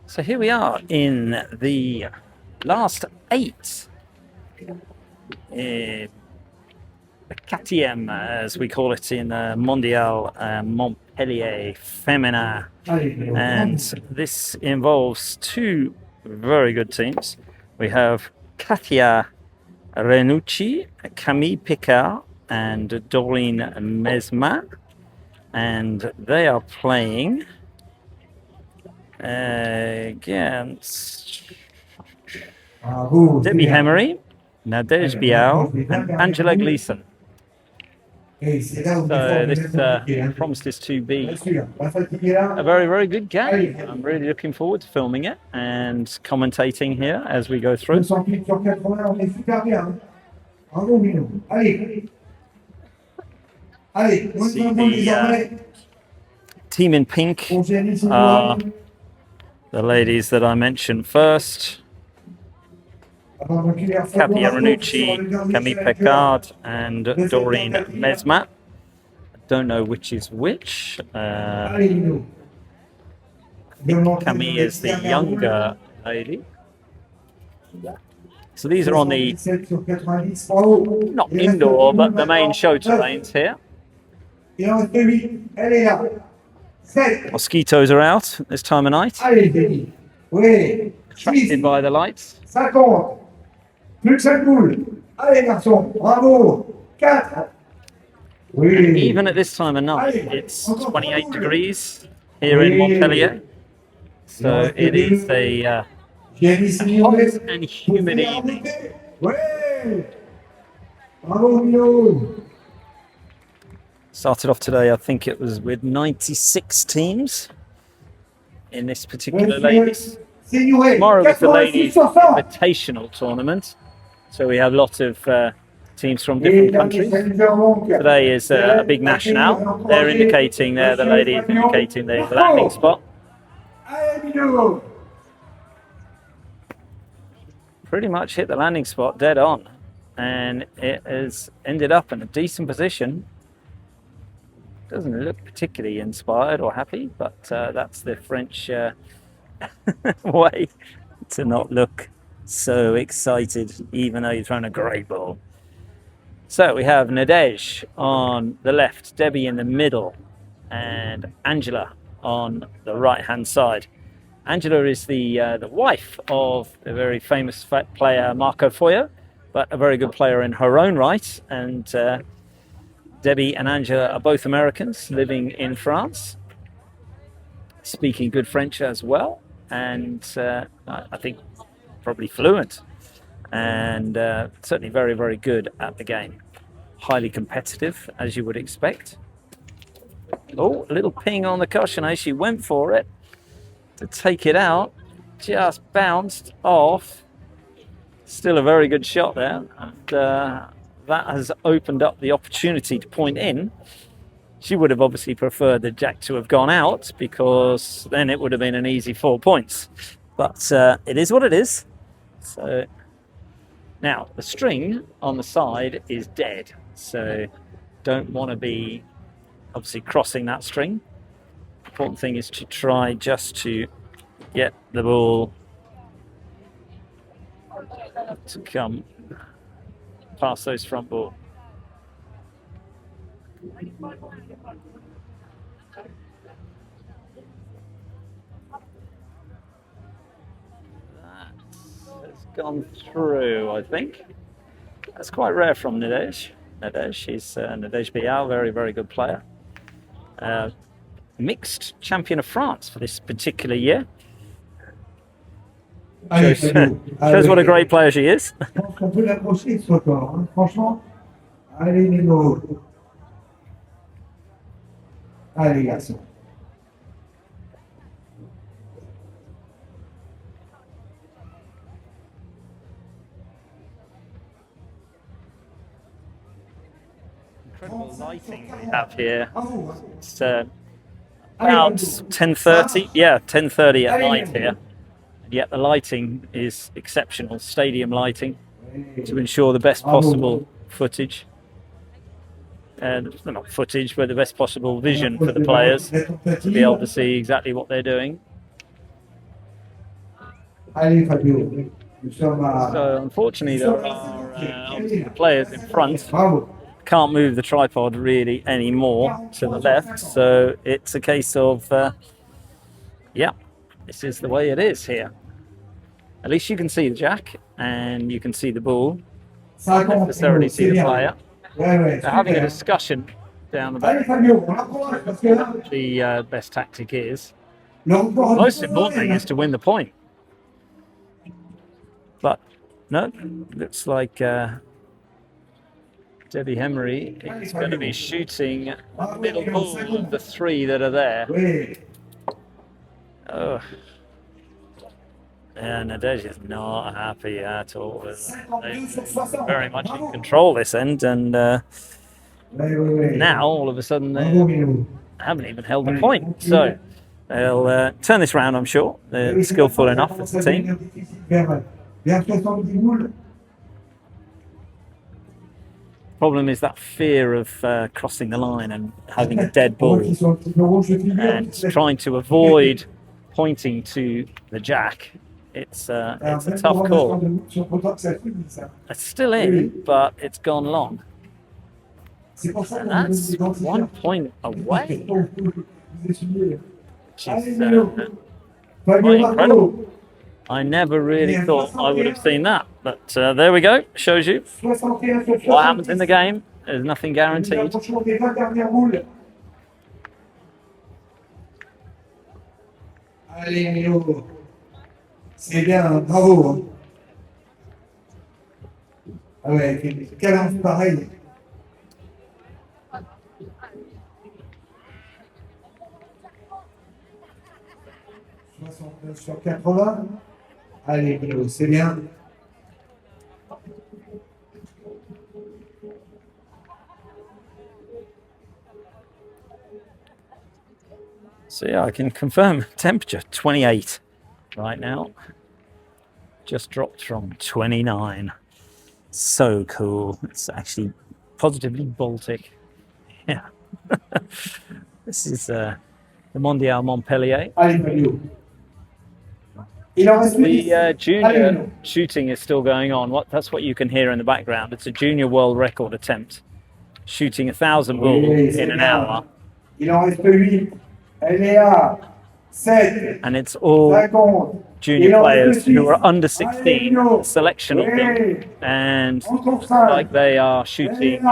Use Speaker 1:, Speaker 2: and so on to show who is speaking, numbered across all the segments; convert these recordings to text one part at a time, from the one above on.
Speaker 1: So here we are in the last 8. The KTM, as we call it in Mondial, Montpellier Féminin. And this involves 2 very good teams. We have Katia Renucci, Camille Picard, and Doreen Mesmin. And they are playing against Debbie Hemery, Nadej Biau, and Angela Gleason. So this promises to be a very, very good game. I'm really looking forward to filming it and commentating here as we go through. See the team in pink are the ladies that I mentioned first. Katia Renucci, Camille Picard, and Doreen Mesmin. I don't know which is which. I think Camille is the younger lady. So these are on the, not indoor, but the main show terrains here. Mosquitoes are out this time of night. Attracted by the lights. And even at this time of night, it's 28 degrees here in Montpellier. So it is a hot and humid evening. Started off today, I think it was with 96 teams in this particular ladies. Tomorrow is the ladies invitational tournament. So we have lots of teams from different countries. Today is a big national. They're indicating there, the ladies indicating the landing spot. Pretty much hit the landing spot dead on. And it has ended up in a decent position. Doesn't look particularly inspired or happy, but that's the French way to not look so excited, even though you're throwing a great ball. So we have Nadej on the left, Debbie in the middle, and Angela on the right-hand side. Angela is the wife of the very famous player Marco Foyo, but a very good player in her own right. And Debbie and Angela are both Americans living in France, speaking good French as well, and I think probably fluent, and certainly very, very good at the game. Highly competitive, as you would expect. Oh, a little ping on the cushion. She went for it to take it out, just bounced off. Still a very good shot there, and that has opened up the opportunity to point in. She would have obviously preferred the jack to have gone out, because then it would have been an easy 4 points. But it is what it is. So now the string on the side is dead. So don't want to be obviously crossing that string. Important thing is to try just to get the ball to come past those front ball. That's gone through, I think. That's quite rare from Nadej. She's Nadej Biau, very, very good player. Mixed champion of France for this particular year. Shows what a great player she is. Incredible lighting we have here. It's about 10:30. Yeah, 10:30 at night here. And yet the lighting is exceptional. Stadium lighting to ensure the best possible footage. And not footage, but the best possible vision for the players to be able to see exactly what they're doing.
Speaker 2: Allez Fabio, nous sommes
Speaker 1: So
Speaker 2: à...
Speaker 1: unfortunately, there are obviously the players in front
Speaker 2: Bravo.
Speaker 1: can't move the tripod really anymore to the left, so it's a case of yeah, this is the way it is here. At least you can see the jack and you can see the ball. Not necessarily see the player. They're having a discussion down the back. The best tactic is. Most important thing is to win the point. But no, looks like Debbie Hemery is going to be shooting middle ball of the three that are there. Oh. And Nadej is not happy at all. They're very much in control this end, and now all of a sudden they haven't even held the point. So they'll turn this round, I'm sure. They're skillful enough as a team. Problem is that fear of crossing the line and having a dead ball and trying to avoid pointing to the jack. It's a tough call. It's still in, but it's gone long. And that's 1 point away. Which is quite incredible. I never really thought I would have seen that. But there we go. Shows you what happens in the game. There's nothing guaranteed.
Speaker 2: C'est bien, bravo. Ah ouais, quel lance pareil. Sur 80. Allez, Biau, c'est bien.
Speaker 1: So yeah, I can confirm temperature 28 right now. Just dropped from 29. So cool. It's actually positively Baltic. Yeah. This is the Mondial Montpellier. The junior shooting is still going on. That's what you can hear in the background. It's a junior world record attempt. Shooting 1,000 balls in an hour. And it's all junior players who are under 16, a selection of them, and like they are shooting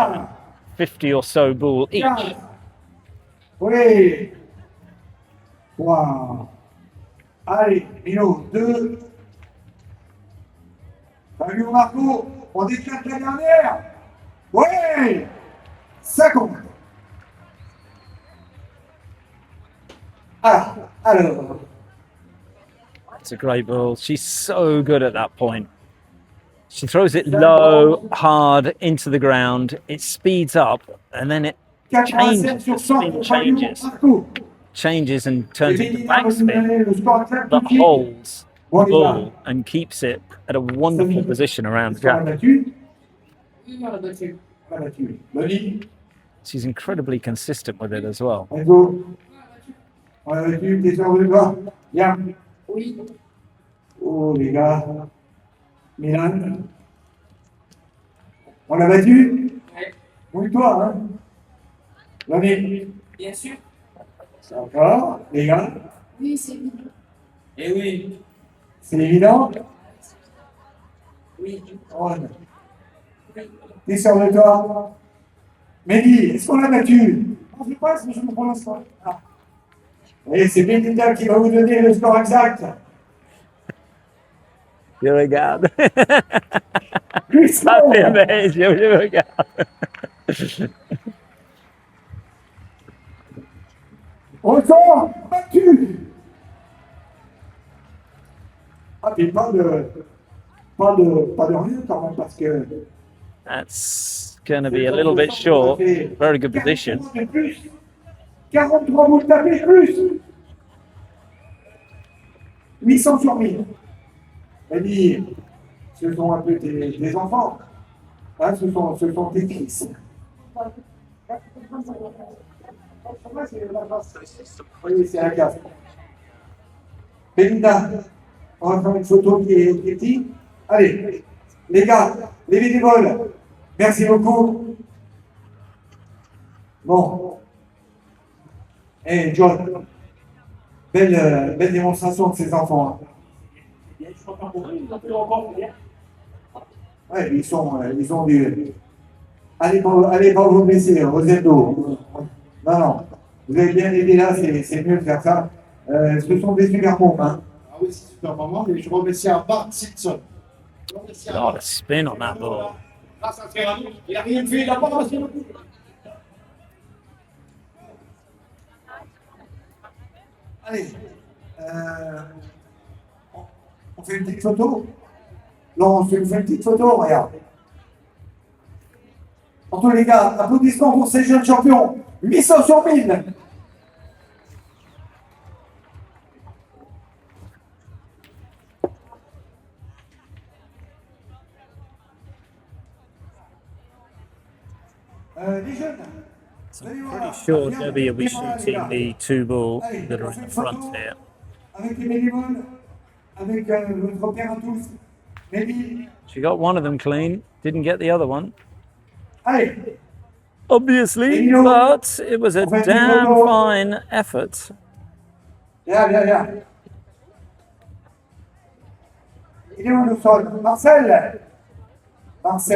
Speaker 1: 50 or so ball each.
Speaker 2: Wow. Allez, Biau, 2. Fabio Marco, on déclare la dernière. Oui, 50. Ah, alors.
Speaker 1: It's a great ball. She's so good at that point. She throws it low, hard into the ground. It speeds up, and then it changes. The spin changes and turns into backspin that holds the ball and keeps it at a wonderful position around the jack. She's incredibly consistent with it as well.
Speaker 2: Oh les gars, Milan, on l'a battu? Oui, toi, hein? L'année?
Speaker 3: Bien sûr.
Speaker 2: C'est encore, les gars?
Speaker 3: Oui, c'est évident. Eh oui.
Speaker 2: C'est évident?
Speaker 3: Oui.
Speaker 2: Ron, t'es sûr de toi? Mehdi, est-ce qu'on l'a battu? On ne sait pas, mais je me prononce pas. Ah. Et c'est Belinda qui va vous donner le score exact.
Speaker 1: Je regarde. Ça fait bien, je regarde.
Speaker 2: Record battu. Ah, mais pas de rien quand même parce que.
Speaker 1: That's going to be a little bit short. Very good position.
Speaker 2: 43 boules tapées plus. 800 sur 1000. Eddie, ce sont un peu des enfants. Hein, ce sont tes fils. Oui, c'est un casque. Belinda, On va faire une photo qui est petite. Allez, les gars, les bénévoles, merci beaucoup. Bon. John, belle démonstration de ces enfants. Ouais, ils ont du. Allez pas vous blesser, aux endos. Non. Vous avez bien aidé là, c'est mieux de faire ça. Ce sont des super bons, hein.
Speaker 4: Ah oui, c'est super moment, mais je remercie à Bart Simpson.
Speaker 1: A lot of spin on that ball.
Speaker 4: Il a rien fait, il a pas passé le coup.
Speaker 2: Allez, on fait une petite photo. Non, on fait une petite photo, regarde. En tous les cas, applaudissements pour ces jeunes champions. 800 sur 1000. Les jeunes.
Speaker 1: So I'm pretty sure Debbie will be shooting the 2 ball that are in the front here.
Speaker 2: Avec les bénévoles, avec votre père à tous. Maybe.
Speaker 1: She got one of them clean, didn't get the other one.
Speaker 2: Allez.
Speaker 1: Obviously, but it was a damn fine effort.
Speaker 2: Viens. Il est où le sol? Marcel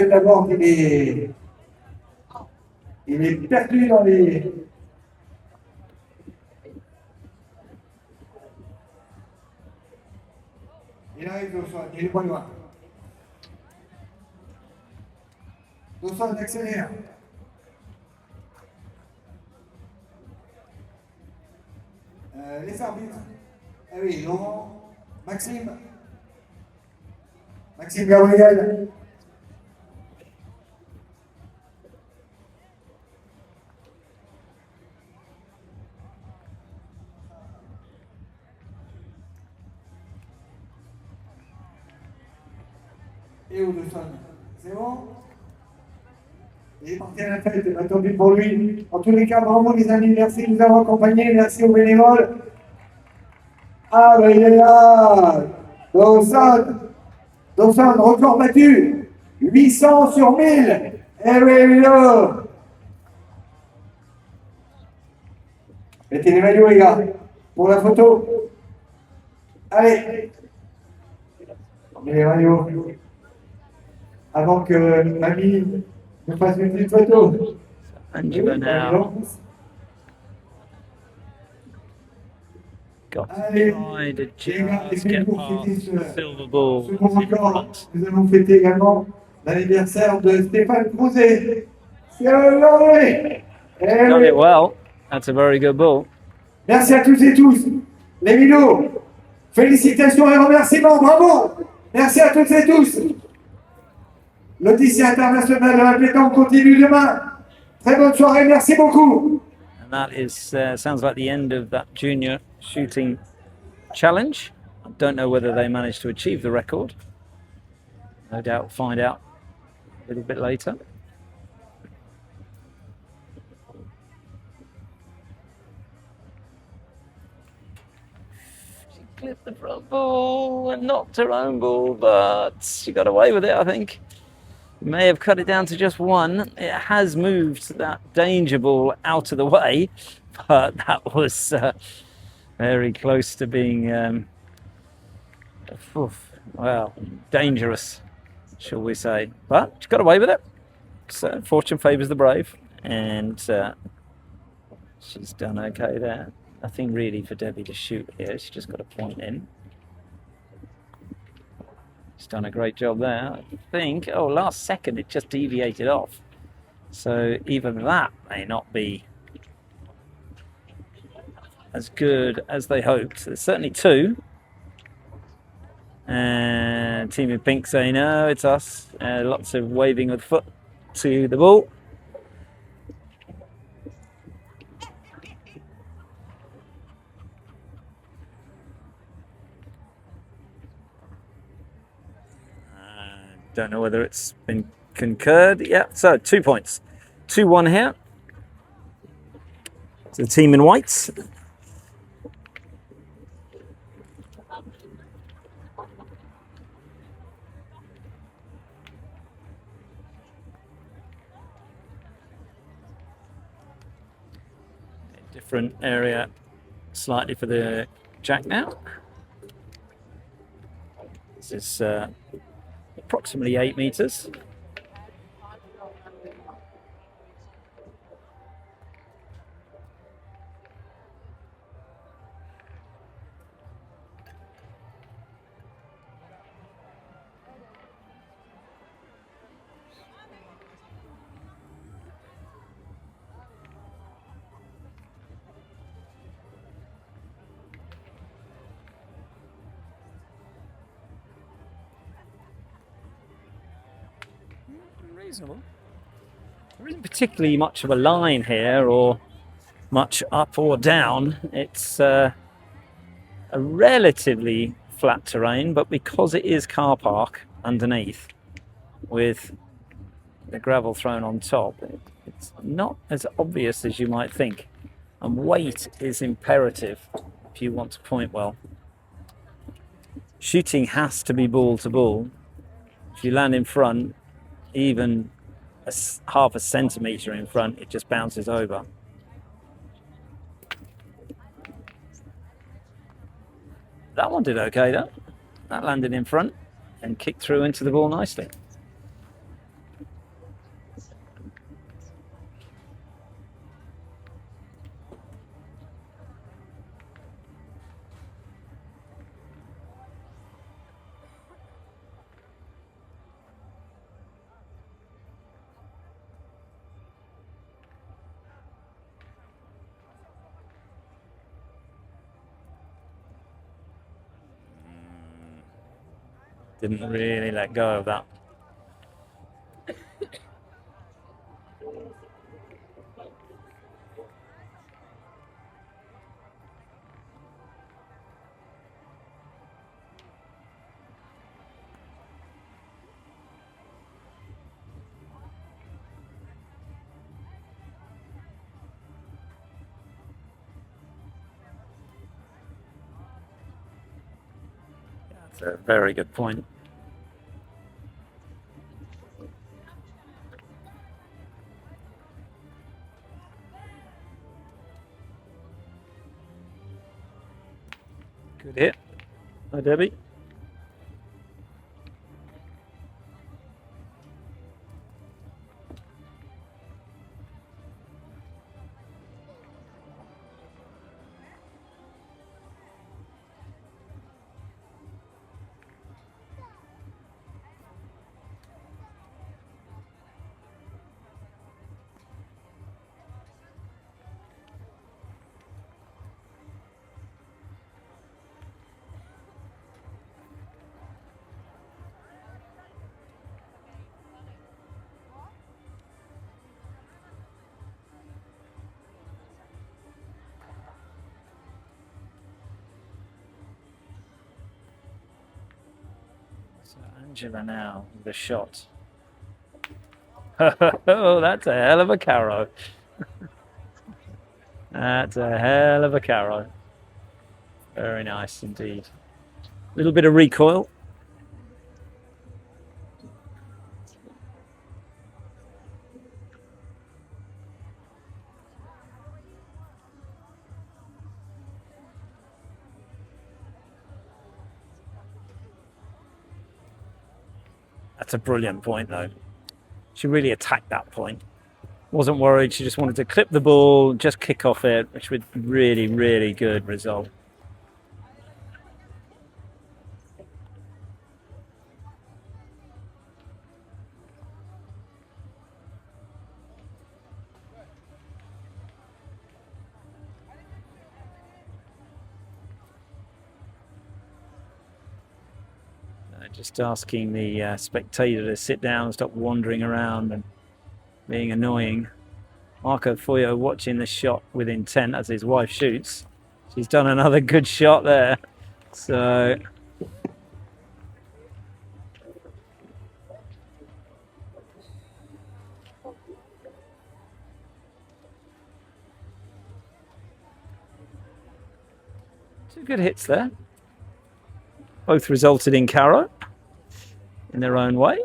Speaker 2: d'abord, il est perdu dans les. Il arrive au sol, il est pas loin. Au sol, accélère. Les arbitres. Ah oui, Laurent, Maxime Gabriel. Et où le sol? C'est bon? Il est parti à la fête, tant pis pour lui. En tous les cas, bravo les amis, merci de nous avoir accompagnés, merci aux bénévoles. Ah, ben il est là! Dawson, record battu! 800 sur 1000! Eh oui, là! Mettez les maillots, les gars, pour la photo. Allez! Mettez les maillots. Avant que mamie nous fasse une petite photo.
Speaker 1: Angela now got to try to just get past the silver ball in front.
Speaker 2: Nous allons fêter également l'anniversaire de Stéphane Crouzet. C'est
Speaker 1: Done it well. That's a very good ball.
Speaker 2: Merci à toutes et tous. Les minots, félicitations et remerciements. Bravo. Merci à toutes et tous. L'Odyssée internationale de la pétanque continue demain. Très bonne soirée, merci beaucoup.
Speaker 1: And that is sounds like the end of that junior shooting challenge. I don't know whether they managed to achieve the record. No doubt we'll find out a little bit later. She clipped the front ball and knocked her own ball, but she got away with it, I think. May have cut it down to just one. It has moved that danger ball out of the way, but that was very close to being, well, dangerous, shall we say. But she got away with it. So fortune favours the brave, and she's done okay there. Nothing really for Debbie to shoot here. She just got a point in. She's done a great job there. I think, last second it just deviated off. So even that may not be as good as they hoped. There's certainly two. And Team in Pink saying, no, it's us. Lots of waving with foot to the ball. Don't know whether it's been concurred. Yeah, so 2 points. 2-1 here. So the team in whites. different area slightly for the jack now. This is approximately 8 meters. Reasonable. There isn't particularly much of a line here or much up or down. It's a relatively flat terrain, but because it is car park underneath with the gravel thrown on top, it's not as obvious as you might think. And weight is imperative if you want to point well. Shooting has to be ball to ball. If you land in front, even half a centimetre in front, it just bounces over. That one did okay though. That landed in front and kicked through into the ball nicely. Didn't really let go of that. That's a very good point. Good hit. Hi, Debbie. So Angela now with the shot. Oh, that's a hell of a carrow. That's a hell of a carrow. Very nice indeed. A little bit of recoil. That's a brilliant point though. She really attacked that point. Wasn't worried, she just wanted to clip the ball, just kick off it, which was really, really good result. Just asking the spectator to sit down and stop wandering around and being annoying. Marco Foyo watching the shot with intent as his wife shoots. She's done another good shot there. So two good hits there. Both resulted in carrow in their own way.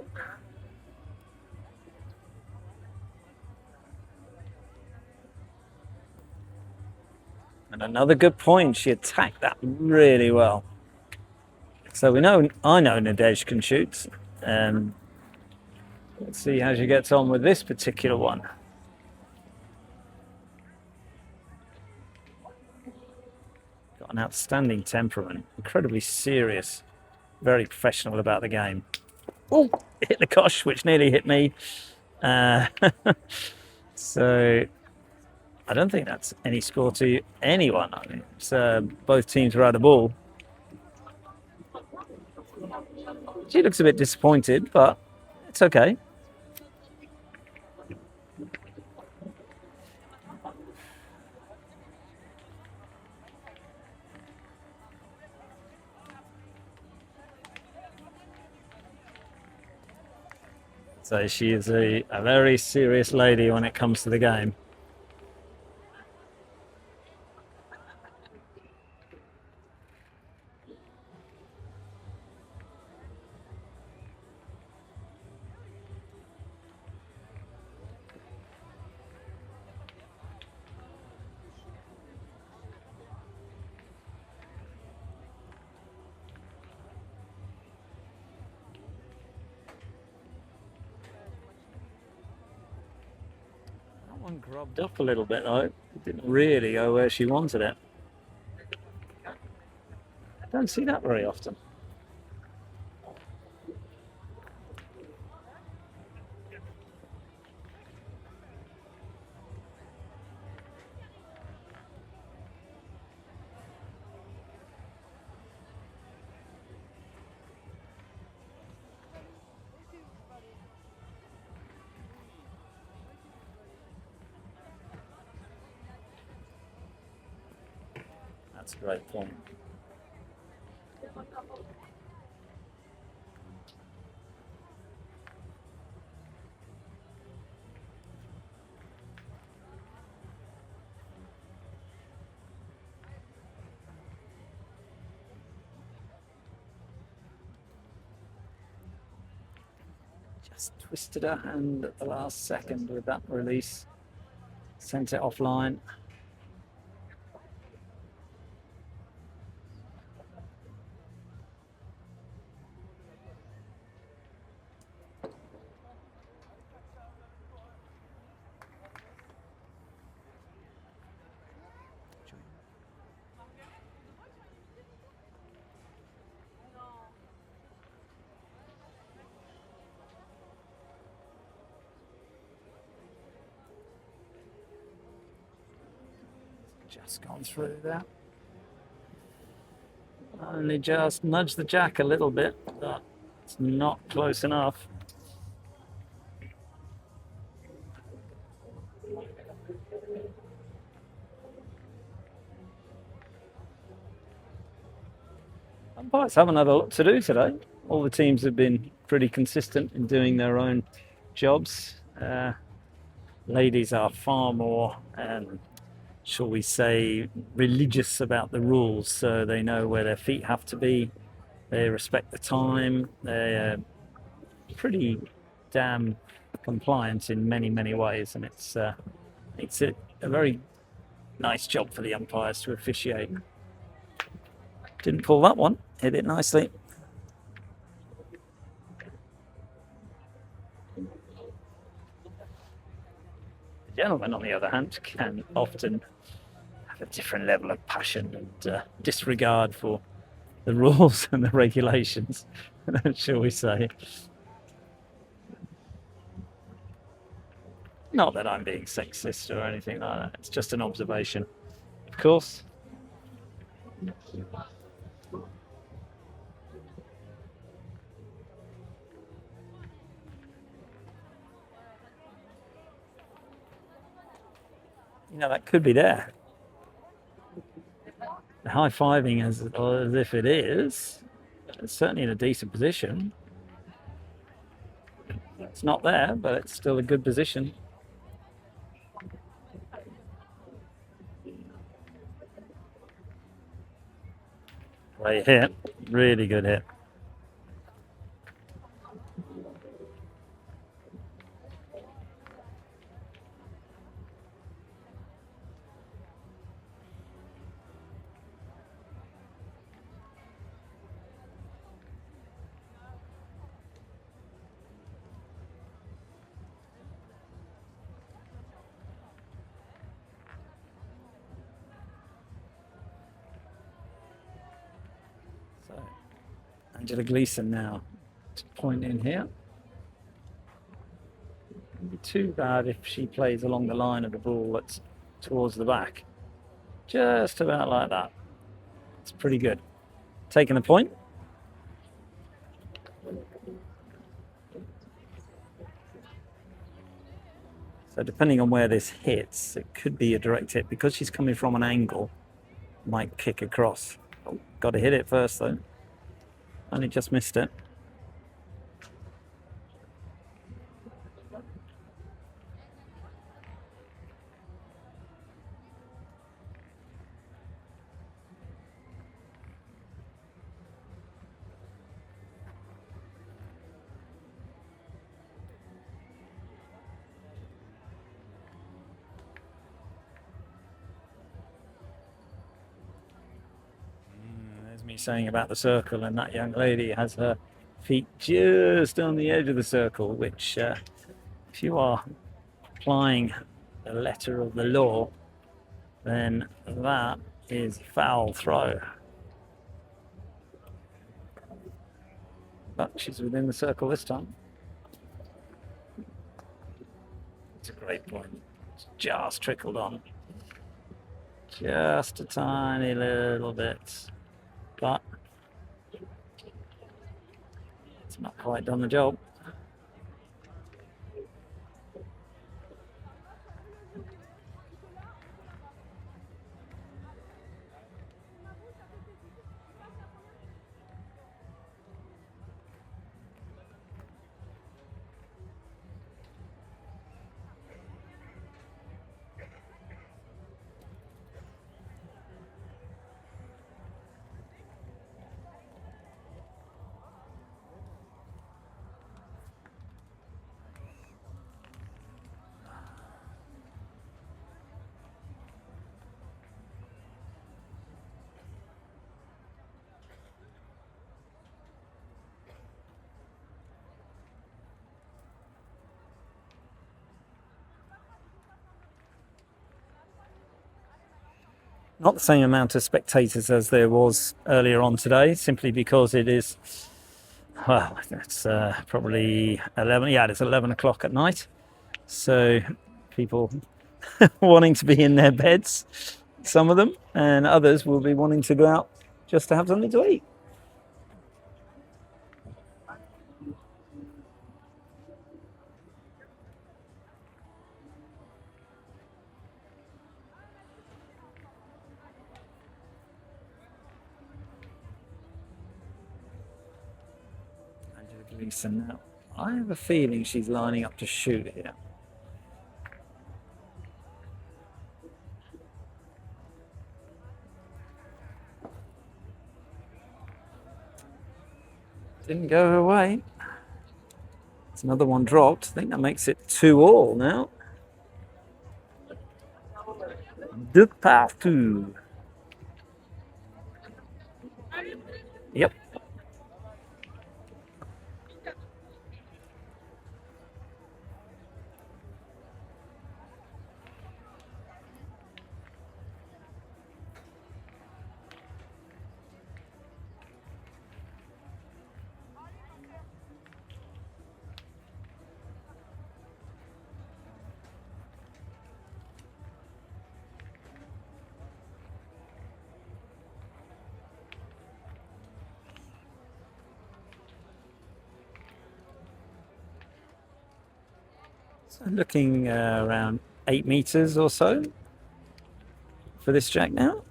Speaker 1: another good point. She attacked that really well. So I know Nadej can shoot. Let's see how she gets on with this particular one. Got an outstanding temperament, incredibly serious, very professional about the game. Oh, hit the kosh, which nearly hit me. So I don't think that's any score to anyone. I mean, both teams were out of ball. She looks a bit disappointed, but it's okay. So she is a very serious lady when it comes to the game. One grubbed up a little bit though. It didn't really go where she wanted it. I don't see that very often. That's a great point. Just twisted her hand at the last second with that release. Sent it offline. Just gone through that. Only just nudged the jack a little bit, but it's not close enough. Umpires haven't had a lot to do today. All the teams have been pretty consistent in doing their own jobs. Ladies are far more shall we say, religious about the rules, so they know where their feet have to be. They respect the time. They're pretty damn compliant in many, many ways, and it's a very nice job for the umpires to officiate. Didn't pull that one. Hit it nicely. The gentlemen, on the other hand, can often have a different level of passion and disregard for the rules and the regulations, shall we say. Not that I'm being sexist or anything like that. It's just an observation. Of course. You know, that could be there. The high-fiving as if it is. It's certainly in a decent position. It's not there, but it's still a good position. Great hit. Really good hit. So, Angela Gleason now to point in here. Wouldn't be too bad if she plays along the line of the ball that's towards the back. Just about like that. It's pretty good. Taking the point. So depending on where this hits, it could be a direct hit. Because she's coming from an angle, might kick across. Oh, got to hit it first though. Only just missed it. There's me saying about the circle, and that young lady has her feet just on the edge of the circle, which if you are applying the letter of the law, then that is foul throw. But she's within the circle this time. It's a great point. It's just trickled on. Just a tiny little bit. But it's not quite done the job. Not the same amount of spectators as there was earlier on today, simply because it is, well, it's probably 11, yeah, it's 11 o'clock at night. So people wanting to be in their beds, some of them, and others will be wanting to go out just to have something to eat. Gleason now. I have a feeling she's lining up to shoot here. Didn't go her way. It's another one dropped. I think that makes it 2-all now. De partout. Yep. So looking around 8 meters or so for this jack now.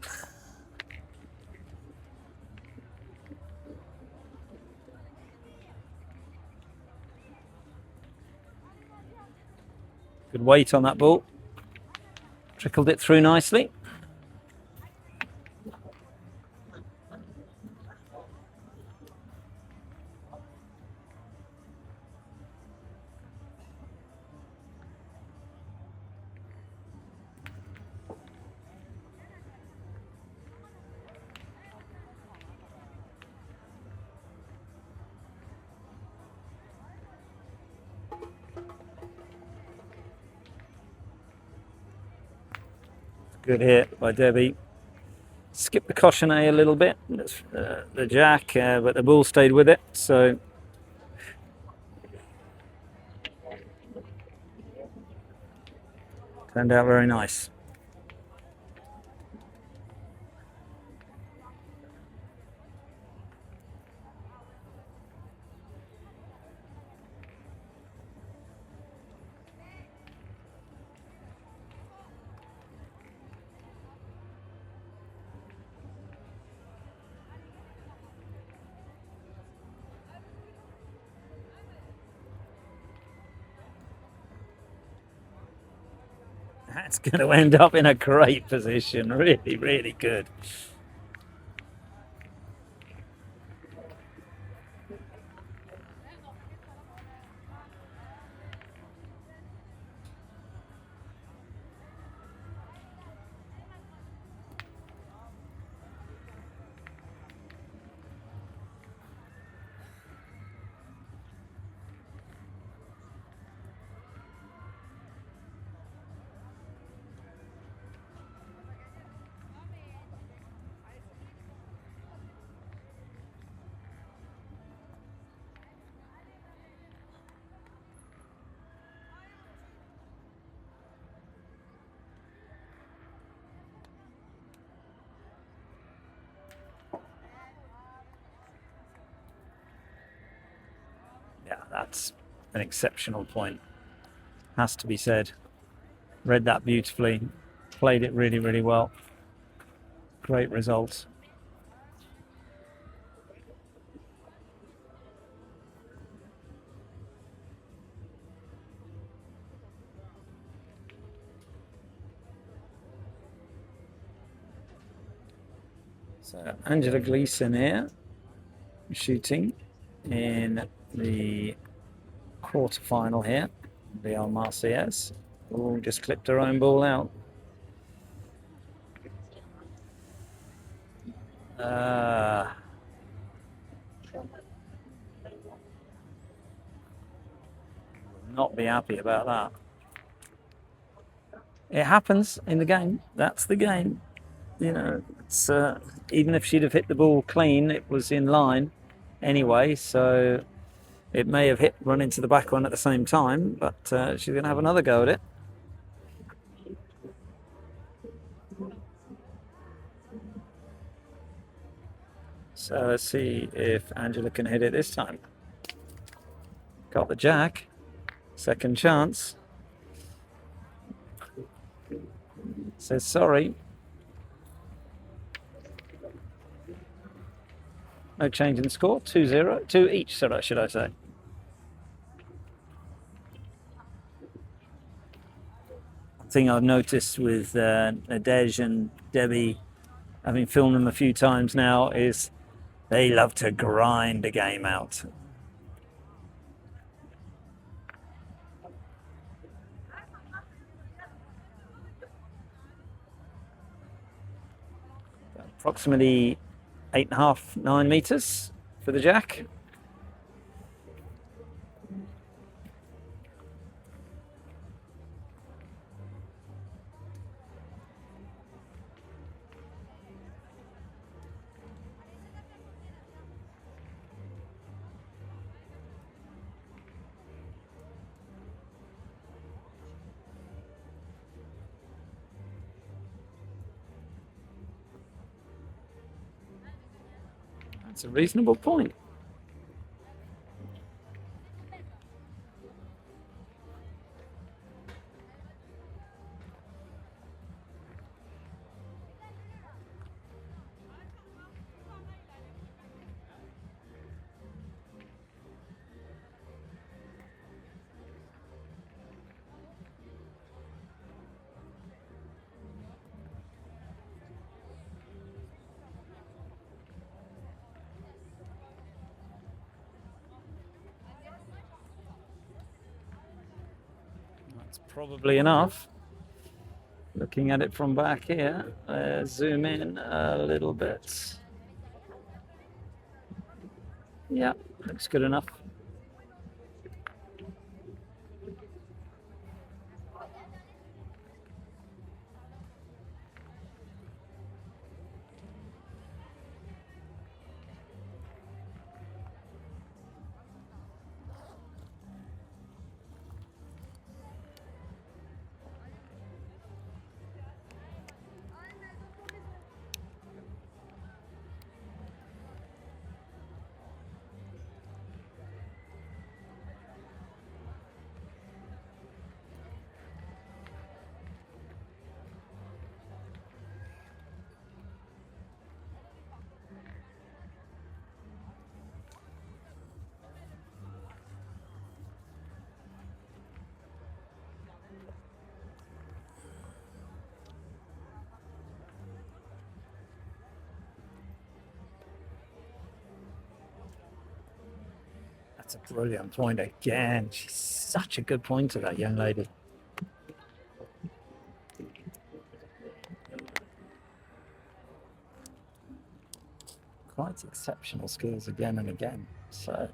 Speaker 1: Good weight on that ball. Trickled it through nicely. Good hit by Debbie. skipped the cochonnet a little bit, the jack, but the bull stayed with it, so turned out very nice. That's going to end up in a great position. Really, really good. Yeah, that's an exceptional point. Has to be said. Read that beautifully. Played it really, really well. Great results. So Angela Gleason here, shooting in the quarterfinal here. Biau Marseillaise. Oh, just clipped her own ball out. Not be happy about that. It happens in the game. That's the game. You know, it's even if she'd have hit the ball clean, it was in line anyway. So it may have run into the back one at the same time, but she's going to have another go at it. So let's see if Angela can hit it this time. Got the jack. Second chance. Says sorry. No change in the score. 2-0. 2 each, should I say. One thing I've noticed with Nadej and Debbie, having filmed them a few times now, is they love to grind a game out. Approximately 8.5, 9 meters for the jack. That's a reasonable point. That's probably enough. Looking at it from back here, zoom in a little bit. Yeah, looks good enough. It's a brilliant point again. She's such a good pointer, that young lady. Quite exceptional skills again and again. So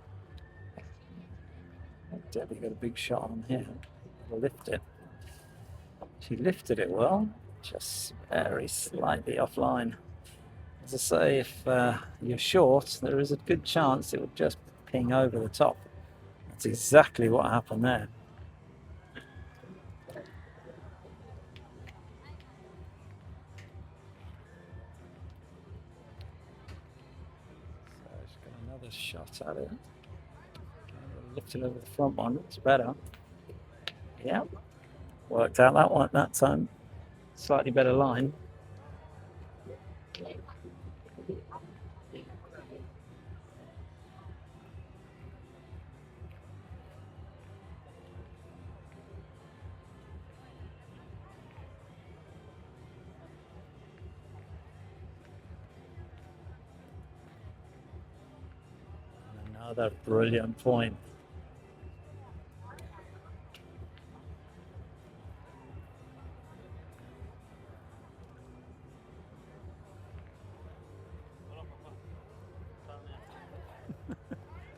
Speaker 1: Debbie got a big shot on here. Lift it. She lifted it well, just very slightly offline. As I say, if you're short, there is a good chance it would just ping over the top. That's exactly what happened there. So she's got another shot at it. Lift it over the front one, it's better. Yeah, worked out that one that time. Slightly better line. Another brilliant point.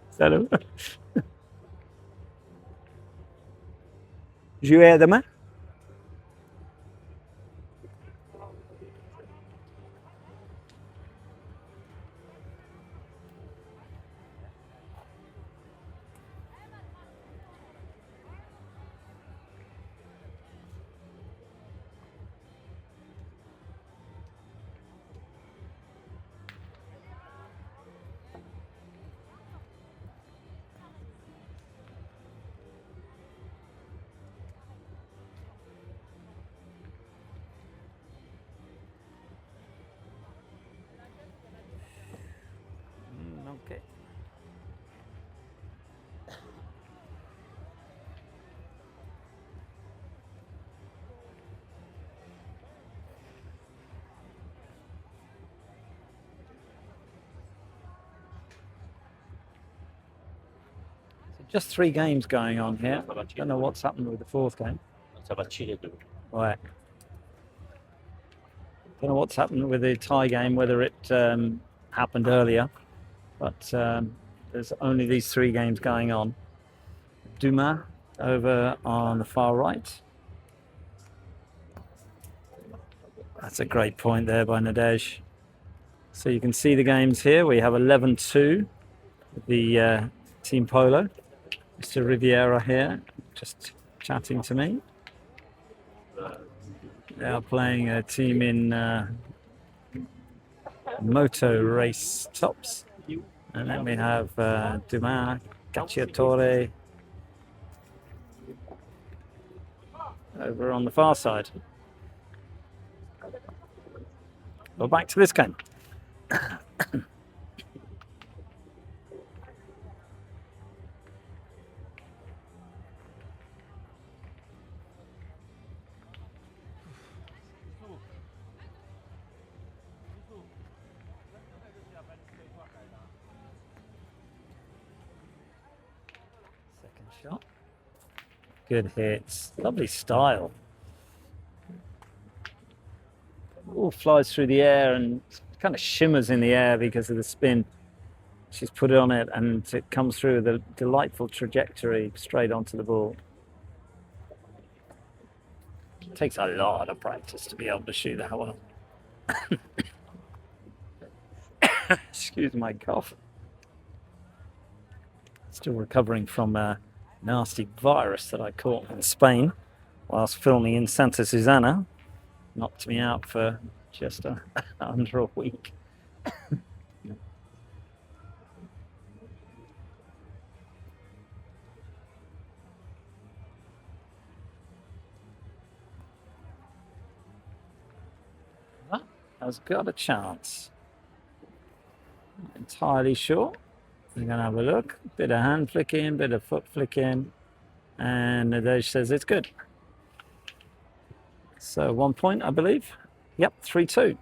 Speaker 1: Salut. Jouer à demain? Okay. So just 3 games going on here. Don't know what's happened with the 4th game. Right. Don't know what's happened with the tie game, whether it happened earlier, but there's only these 3 games going on. Dumas over on the far right. That's a great point there by Nadej. So you can see the games here. We have 11-2, the Team Polo. Mr. Riviera here, just chatting to me. They are playing a team in moto race tops. And then we have Dumas, Cacciatore over on the far side. Well, back to this game. Shot. Good hits. Lovely style. All flies through the air and kind of shimmers in the air because of the spin she's put on it, and it comes through with a delightful trajectory straight onto the ball. It takes a lot of practice to be able to shoot that well. Excuse my cough. Still recovering from a nasty virus that I caught in Spain whilst filming in Santa Susana. Knocked me out for just under a week. That has got a chance. Not entirely sure. We're going to have a look. Bit of hand flicking, bit of foot flicking, and Nadej says it's good. So 1 point, I believe. Yep, 3-2.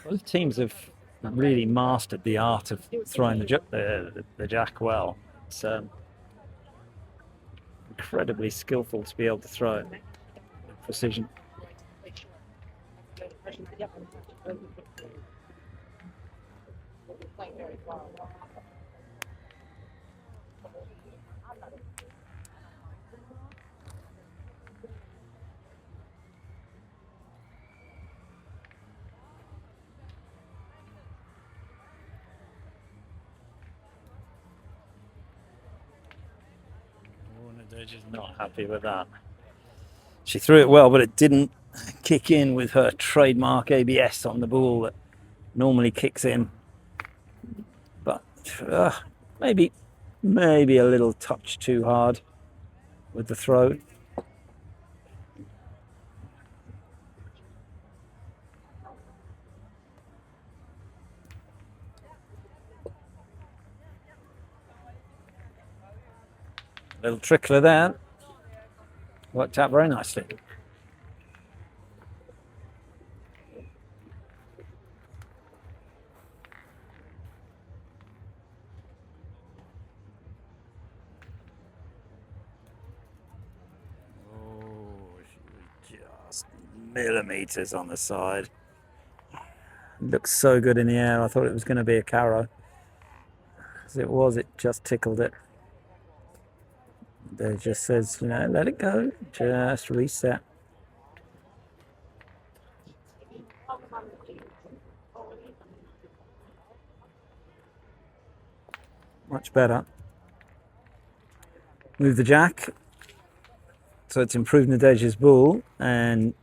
Speaker 1: Both teams have really mastered the art of throwing the jack well. It's incredibly skillful to be able to throw it with precision. They're just not happy with that. She threw it well, but it didn't kick in with her trademark ABS on the ball that normally kicks in. But maybe a little touch too hard with the throw. Little trickler there. Worked out very nicely. Oh, she was just millimeters on the side. Looks so good in the air. I thought it was going to be a carrow. As it was, it just tickled it. It just says, you know, let it go. Just reset. Much better. Move the jack. So it's improved Nadeja's ball, and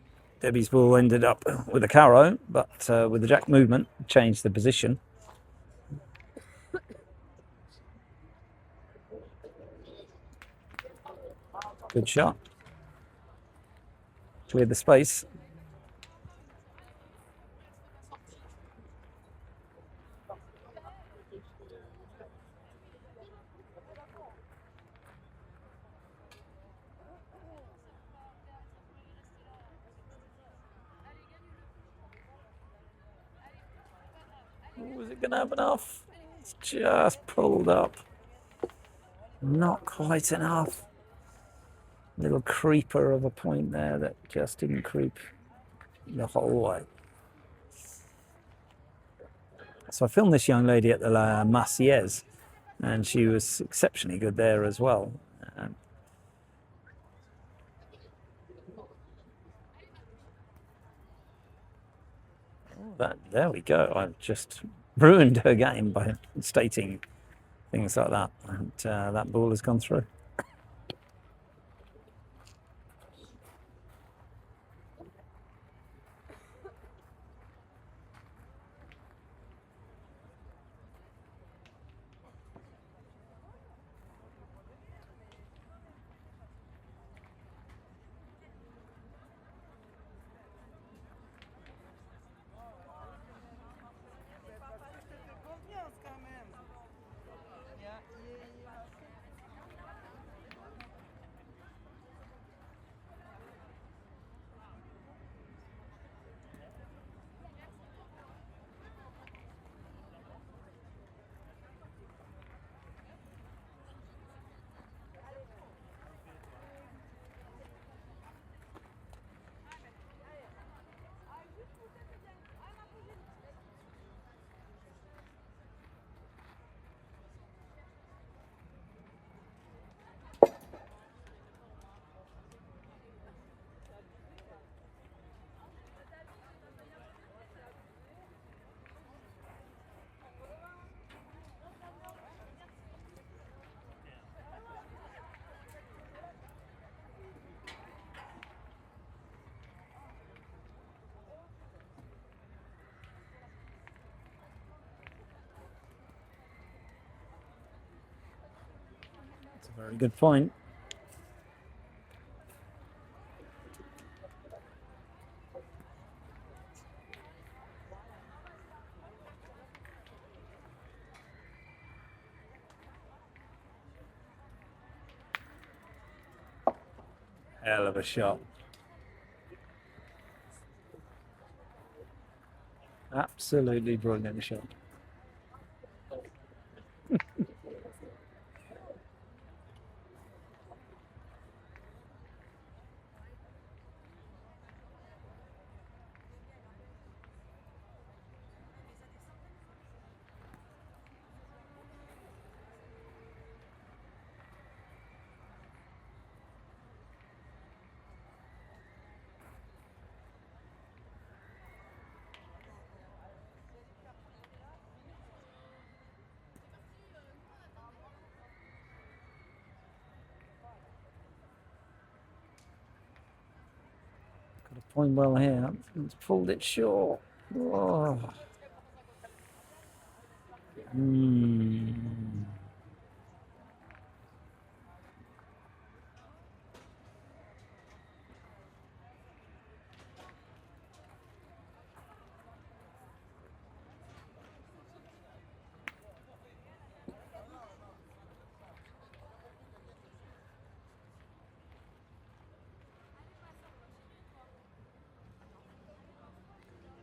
Speaker 1: Debbie's ball ended up with a carrow, but with the jack movement, changed the position. Good shot. Cleared the space. Was it going to have enough? It's just pulled up. Not quite enough. Little creeper of a point there that just didn't creep the whole way. So I filmed this young lady at the La Marseillaise, and she was exceptionally good there as well. There we go. I've just ruined her game by stating things like that, and that ball has gone through. Very good point. Hell of a shot. Absolutely brilliant shot. Got a point well here. It's pulled it short. Oh.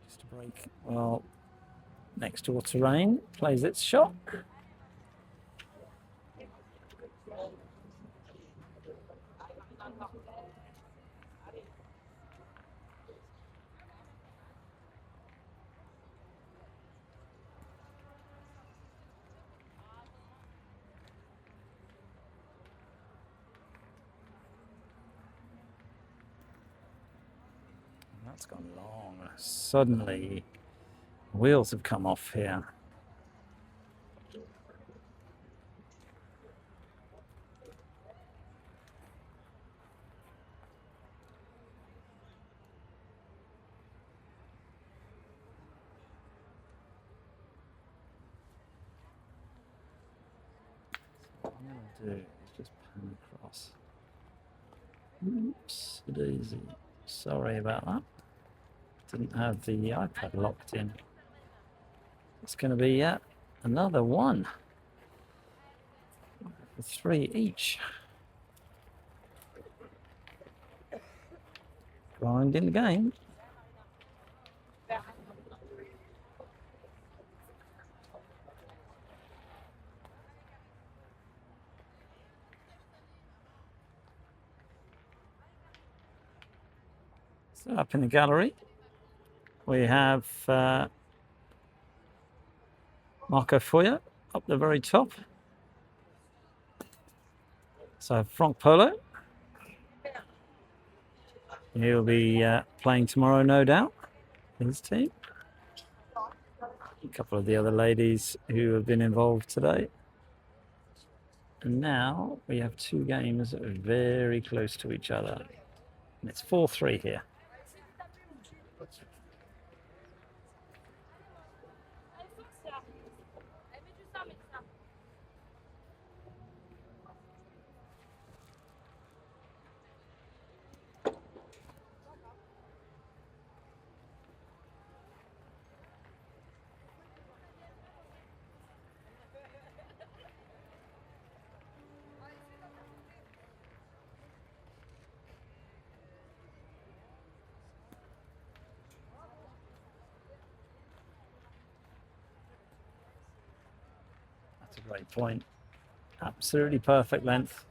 Speaker 1: Just a break. Well, next door terrain plays its shot. That's gone long. Suddenly, wheels have come off here. What I'm going to do is just pan across. Oops, daisy. Sorry about that. Didn't have the iPad locked in. It's going to be yet another one. 3 each. Grinding the game. So up in the gallery, we have Marco Foya up the very top. So Frank Polo. He'll be playing tomorrow, no doubt, his team. A couple of the other ladies who have been involved today. And now we have 2 games that are very close to each other. And it's 4-3 here. That's a great point. Absolutely perfect length,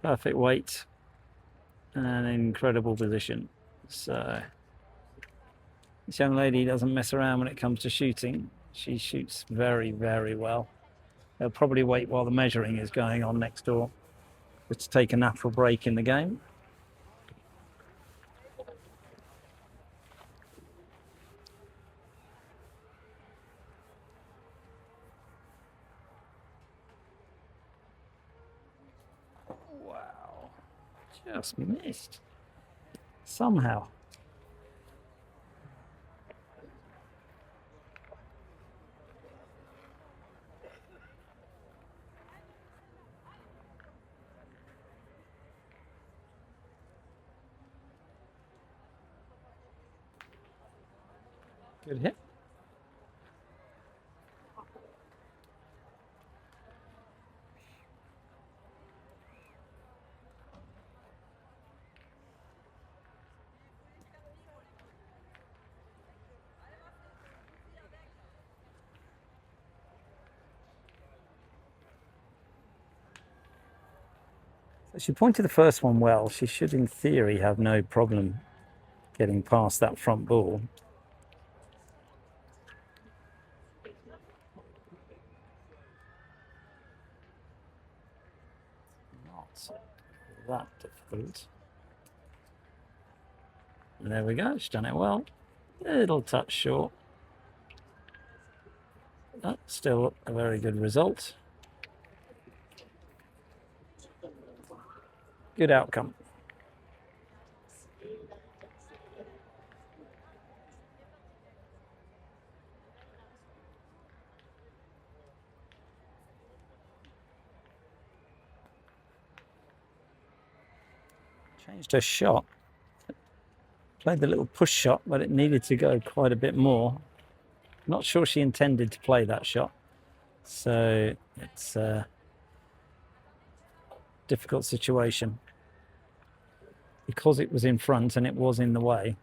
Speaker 1: perfect weight, and an incredible position. So this young lady doesn't mess around when it comes to shooting. She shoots very, very well. They'll probably wait while the measuring is going on next door, just to take a natural break in the game. Wow, just missed somehow. Good hit. So she pointed the first one well. She should, in theory, have no problem getting past that front ball. Not that difficult. And there we go. She's done it well. Little touch short. But still a very good result. Good outcome. Changed her shot. Played the little push shot, but it needed to go quite a bit more. Not sure she intended to play that shot. So it's a difficult situation. Because it was in front and it was in the way.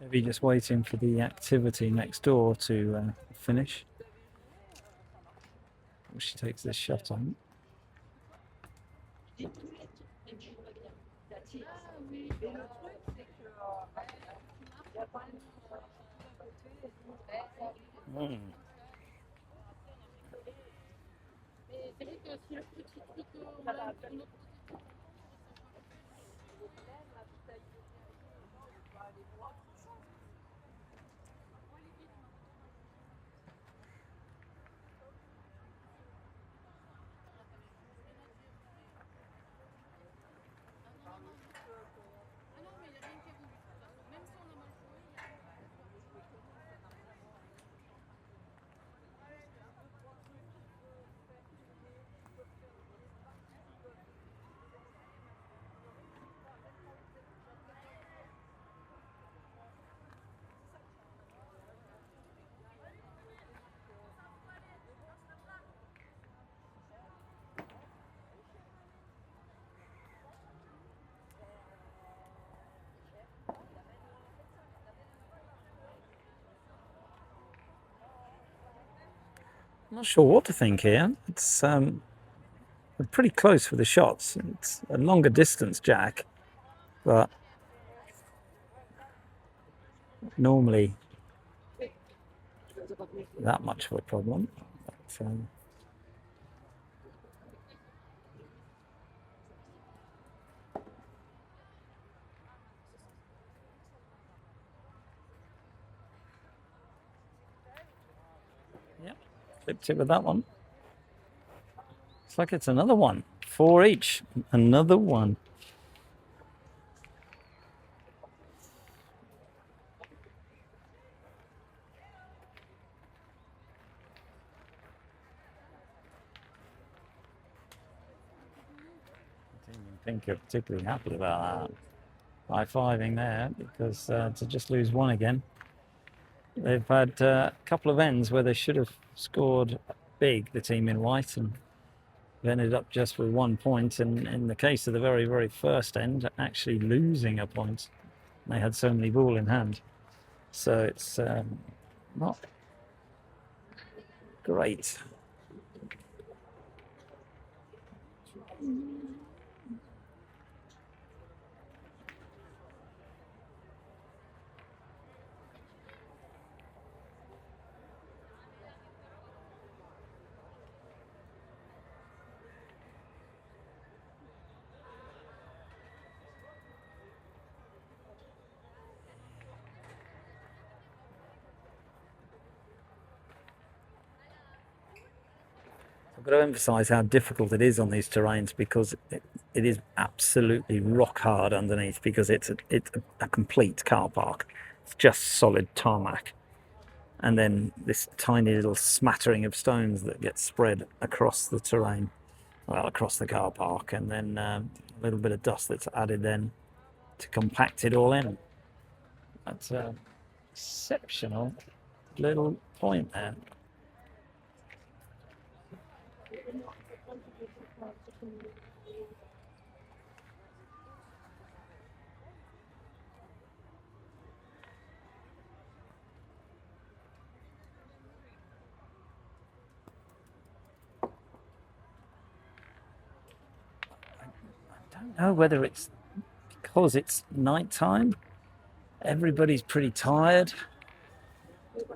Speaker 1: Maybe just waiting for the activity next door to finish. She takes this shot on. I'm not sure what to think here. It's pretty close for the shots. It's a longer distance jack, but normally that much of a problem. But, yeah, clipped it with that one. Looks like it's another one. 4 each. Another one. I didn't think you're particularly happy about that. High-fiving there, because to just lose one again. They've had a couple of ends where they should have scored big, the team in white, and they ended up just with 1 point. And in the case of the very, very first end, actually losing a point. They had so many ball in hand. So it's not great. I've got to emphasise how difficult it is on these terrains because it is absolutely rock hard underneath because it's a complete car park. It's just solid tarmac. And then this tiny little smattering of stones that get spread across the terrain, well, across the car park, and then a little bit of dust that's added then to compact it all in. That's an exceptional little point there. I don't know whether it's because it's nighttime. Everybody's pretty tired.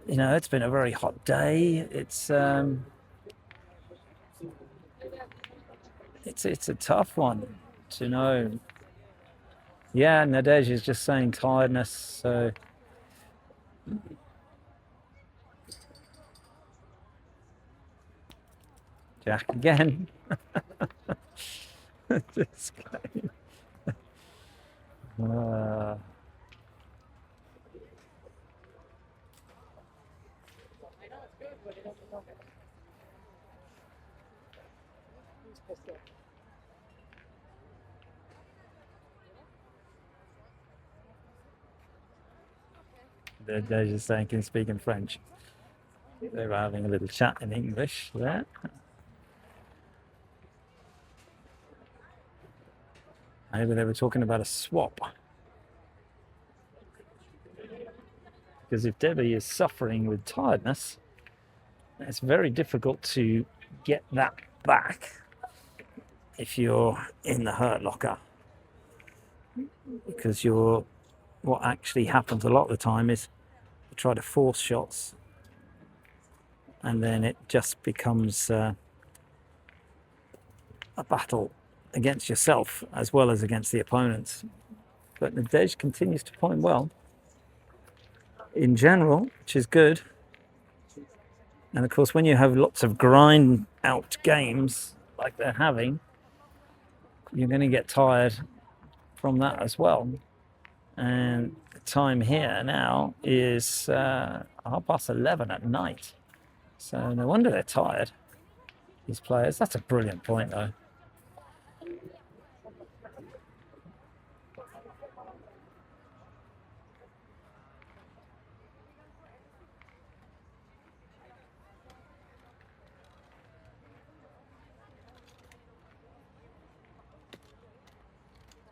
Speaker 1: You know, it's been a very hot day. It's a tough one to know. Yeah, Nadej is just saying tiredness. So Jack again. This game. They're just saying, can you speak in French? They were having a little chat in English there. Maybe they were talking about a swap. Because if Debbie is suffering with tiredness, it's very difficult to get that back if you're in the hurt locker. Because what actually happens a lot of the time is you try to force shots and then it just becomes a battle against yourself as well as against the opponents. But Nadej continues to point well in general, which is good. And of course, when you have lots of grind out games like they're having, you're going to get tired from that as well. And the time here now is 11:30 at night. So no wonder they're tired, these players. That's a brilliant point, though.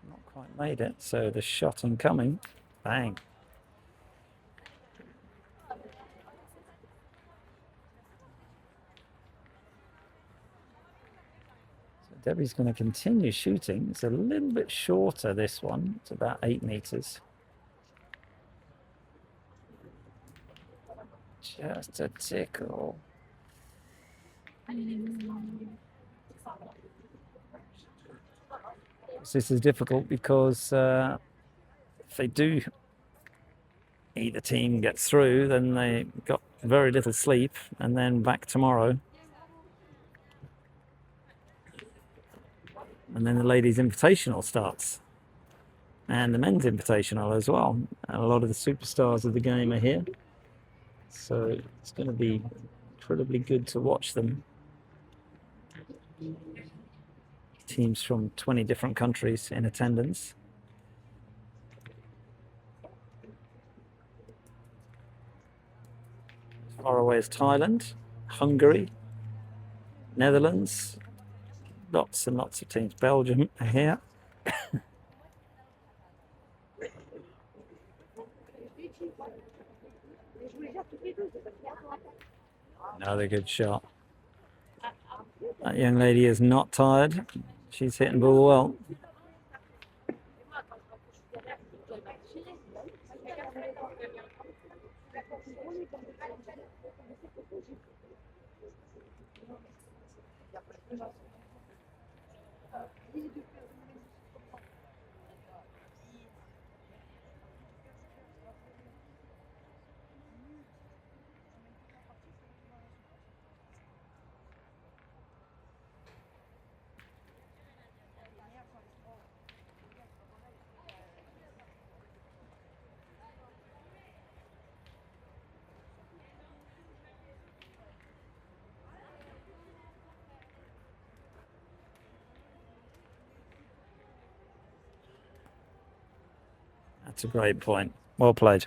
Speaker 1: Not quite made it, so the shot incoming. Bang. Debbie's going to continue shooting. It's a little bit shorter, this one. It's about 8 meters. Just a tickle. This is difficult because if they do, either team gets through, then they got very little sleep and then back tomorrow. And then the ladies' invitational starts. And the men's invitational as well. And a lot of the superstars of the game are here. So it's going to be incredibly good to watch them. Teams from 20 different countries in attendance. As far away as Thailand, Hungary, Netherlands, lots and lots of teams. Belgium are here. Another good shot. That young lady is not tired. She's hitting ball well. That's a great point. Well played.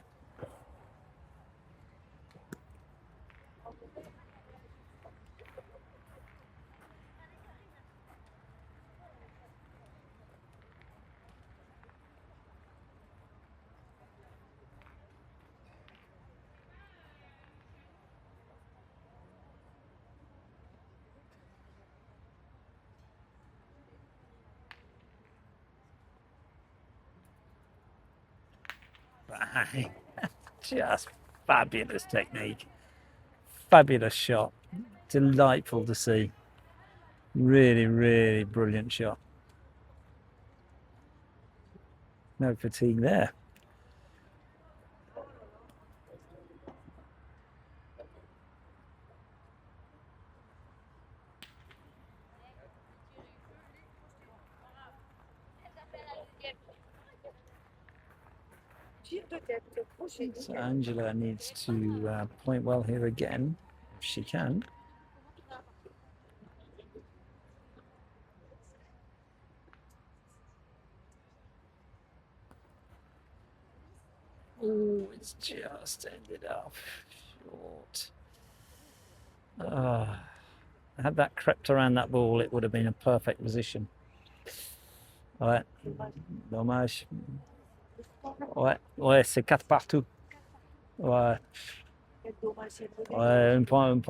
Speaker 1: Bang. Just fabulous technique. Fabulous shot. Delightful to see. Really, really brilliant shot. No fatigue there. So Angela needs to point well here again, if she can. Oh, it's just ended up short. Had that crept around that ball, it would have been a perfect position. Ouais, dommage. Ouais, c'est 4 partout. Ouais. Ouais, un point.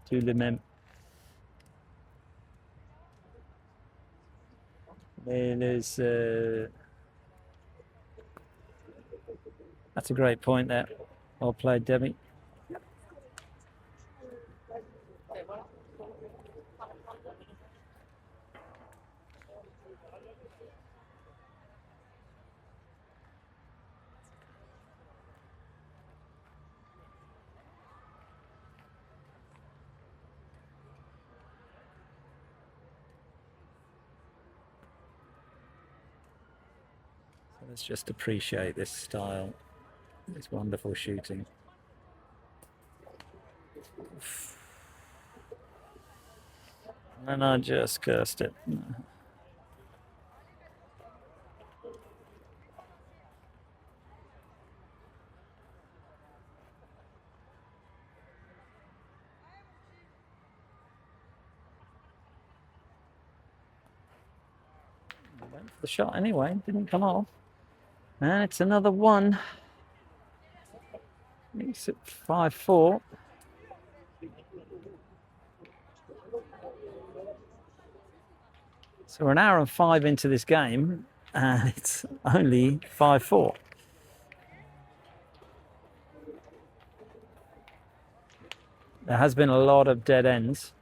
Speaker 1: Tous les mêmes. Mais that's a great point there. Well played, Debbie. Let's just appreciate this style, this wonderful shooting. And I just cursed it. Went for the shot anyway, didn't come off. And it's another one. Makes it 5-4. So we're an hour and 5 into this game, and it's only 5-4. There has been a lot of dead ends,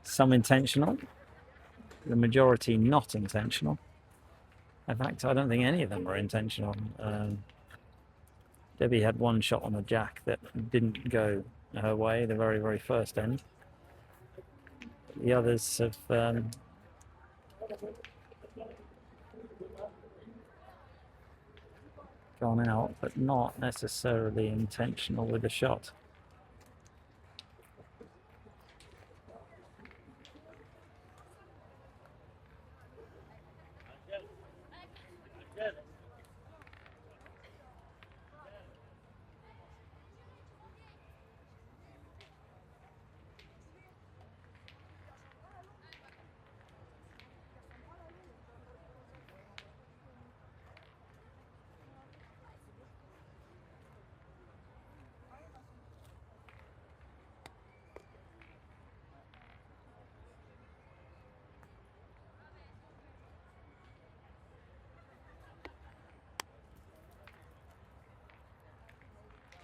Speaker 1: some intentional, the majority not intentional. In fact, I don't think any of them were intentional. Debbie had one shot on the jack that didn't go her way, the very, very first end. The others have gone out, but not necessarily intentional with the shot.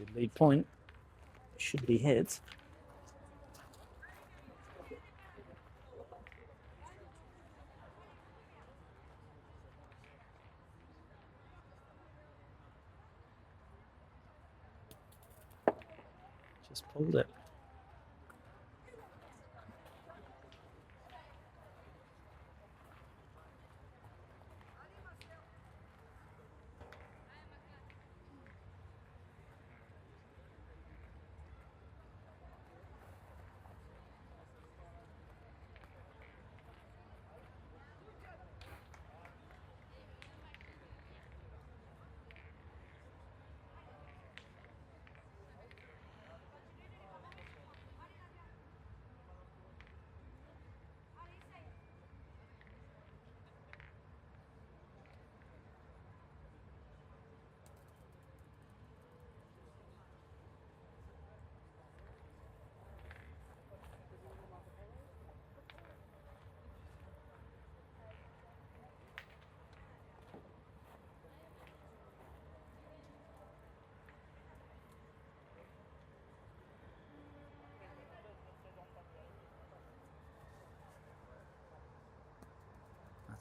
Speaker 1: Good lead point. Should be hit. Just pulled it.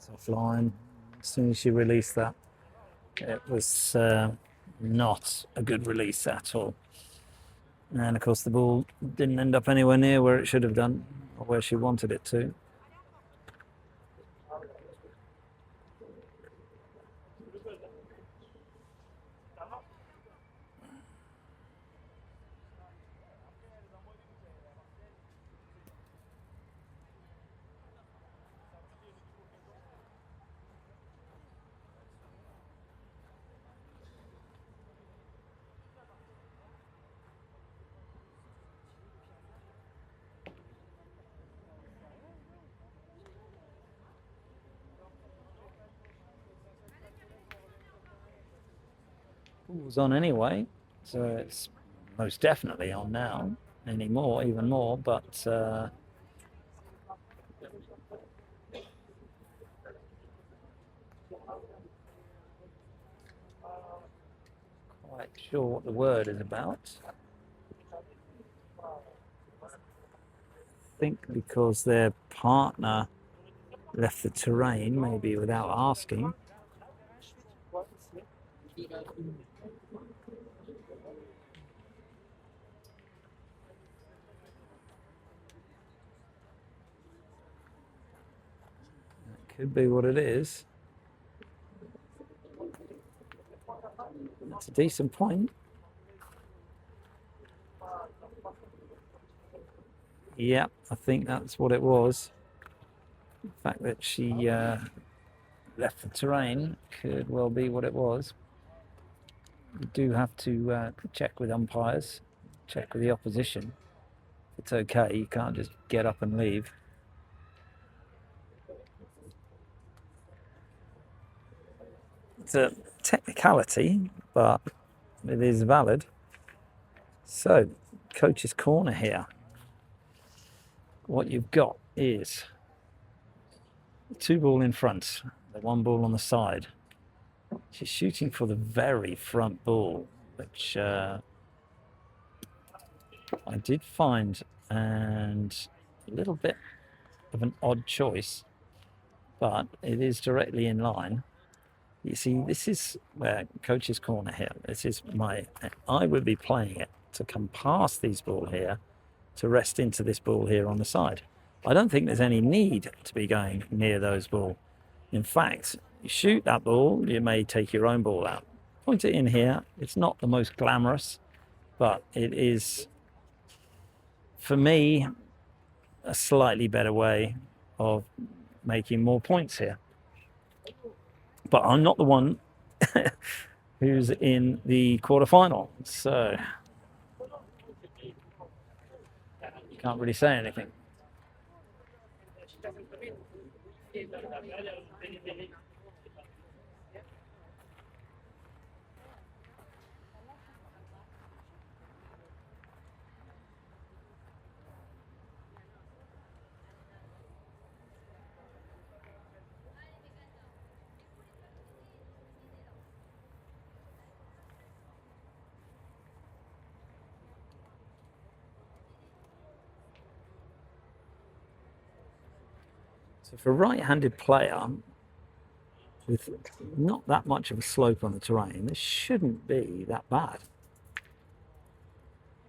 Speaker 1: That's offline. As soon as she released that, it was not a good release at all. And of course the ball didn't end up anywhere near where it should have done, or where she wanted it to. Ball was on anyway, so it's most definitely on now. Anymore, even more, but quite sure what the word is about. I think because their partner left the terrain, maybe without asking. That could be what it is. It's a decent point. Yeah, I think that's what it was. The fact that she left the terrain could well be what it was. You do have to check with umpires, check with the opposition. It's okay, you can't just get up and leave. It's a technicality, but it is valid. So, coach's corner here. What you've got is the 2 ball in front, the 1 ball on the side. She's shooting for the very front ball, which I did find and a little bit of an odd choice, but it is directly in line. You see, this is where coach's corner here. This is I would be playing it to come past these ball here, to rest into this ball here on the side. I don't think there's any need to be going near those ball. In fact, you shoot that ball, you may take your own ball out. Point it in here. It's not the most glamorous, but it is, for me, a slightly better way of making more points here. But I'm not the one who's in the quarterfinal, so you can't really say anything. So for a right-handed player with not that much of a slope on the terrain, this shouldn't be that bad.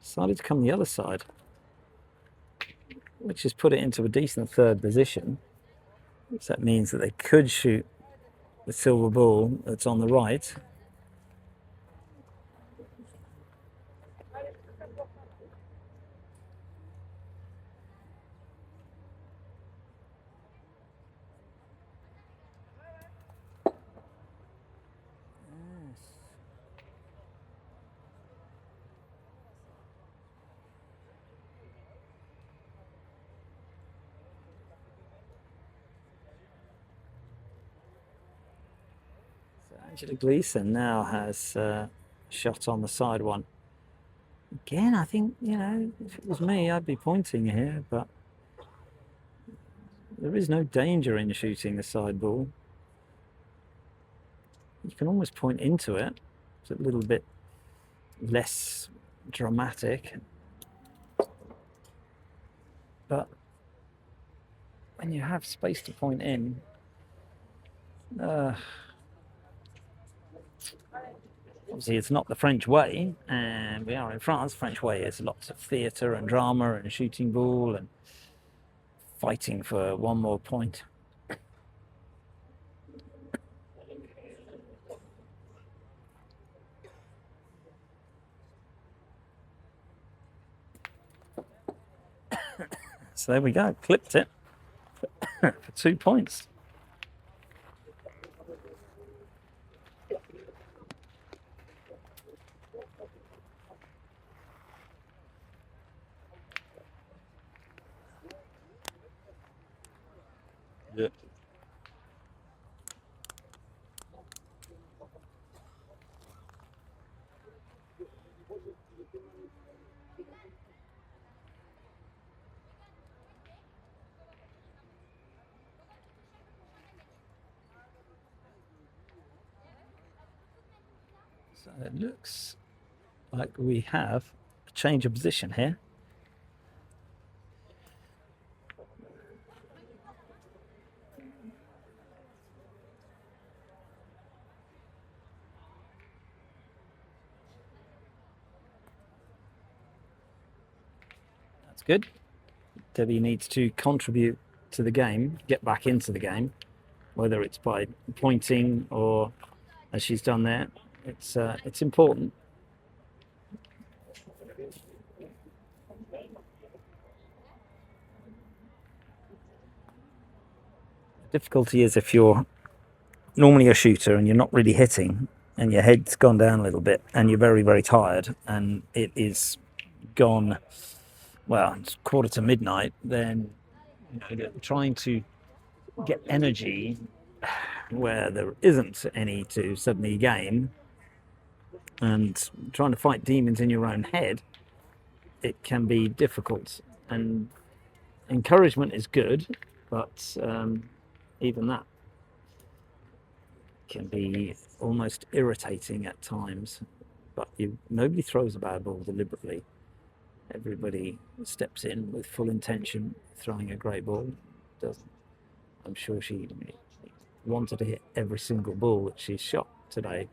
Speaker 1: Decided to come the other side, which has put it into a decent third position. So that means that they could shoot the silver ball that's on the right. Angela Gleason now has a shot on the side one. Again, I think, you know, if it was me, I'd be pointing here, but there is no danger in shooting the side ball. You can almost point into it. It's a little bit less dramatic. But when you have space to point in, obviously it's not the French way, and we are in France. French way is lots of theatre and drama and shooting ball and fighting for one more point. So there we go, clipped it for 2 points. Yeah. So it looks like we have a change of position here. That's good. Debbie needs to contribute to the game, get back into the game, whether it's by pointing or as she's done there. It's important. The difficulty is if you're normally a shooter and you're not really hitting and your head's gone down a little bit and you're very, very tired and it is gone, well, it's 1:45, then you know, trying to get energy where there isn't any to suddenly gain and trying to fight demons in your own head, it can be difficult. And encouragement is good, but even that can be almost irritating at times. But nobody throws a bad ball deliberately. Everybody steps in with full intention, throwing a great ball. I'm sure she wanted to hit every single ball that she's shot today,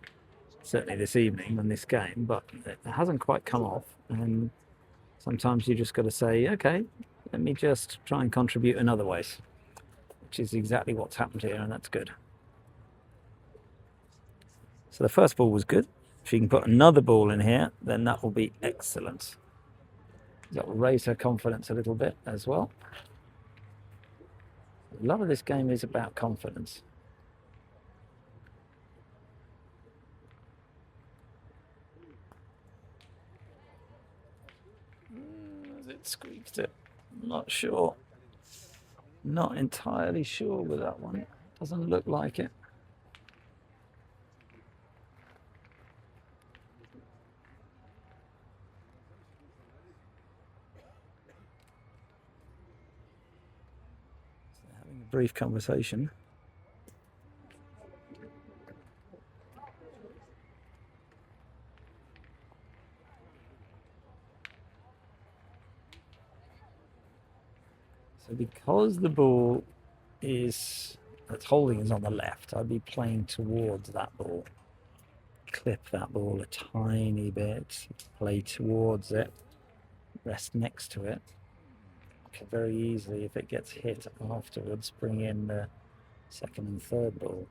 Speaker 1: certainly this evening and this game, but it hasn't quite come off. And sometimes you just got to say, okay, let me just try and contribute in other ways, which is exactly what's happened here, and that's good. So the first ball was good. If she can put another ball in here, then that will be excellent. That will raise her confidence a little bit as well. A lot of this game is about confidence. Has it squeaked it? Not sure. Not entirely sure with that one. Doesn't look like it. So having a brief conversation. So because the ball that's holding is on the left, I'd be playing towards that ball. Clip that ball a tiny bit, play towards it, rest next to it. Could very easily, if it gets hit afterwards, bring in the second and third ball.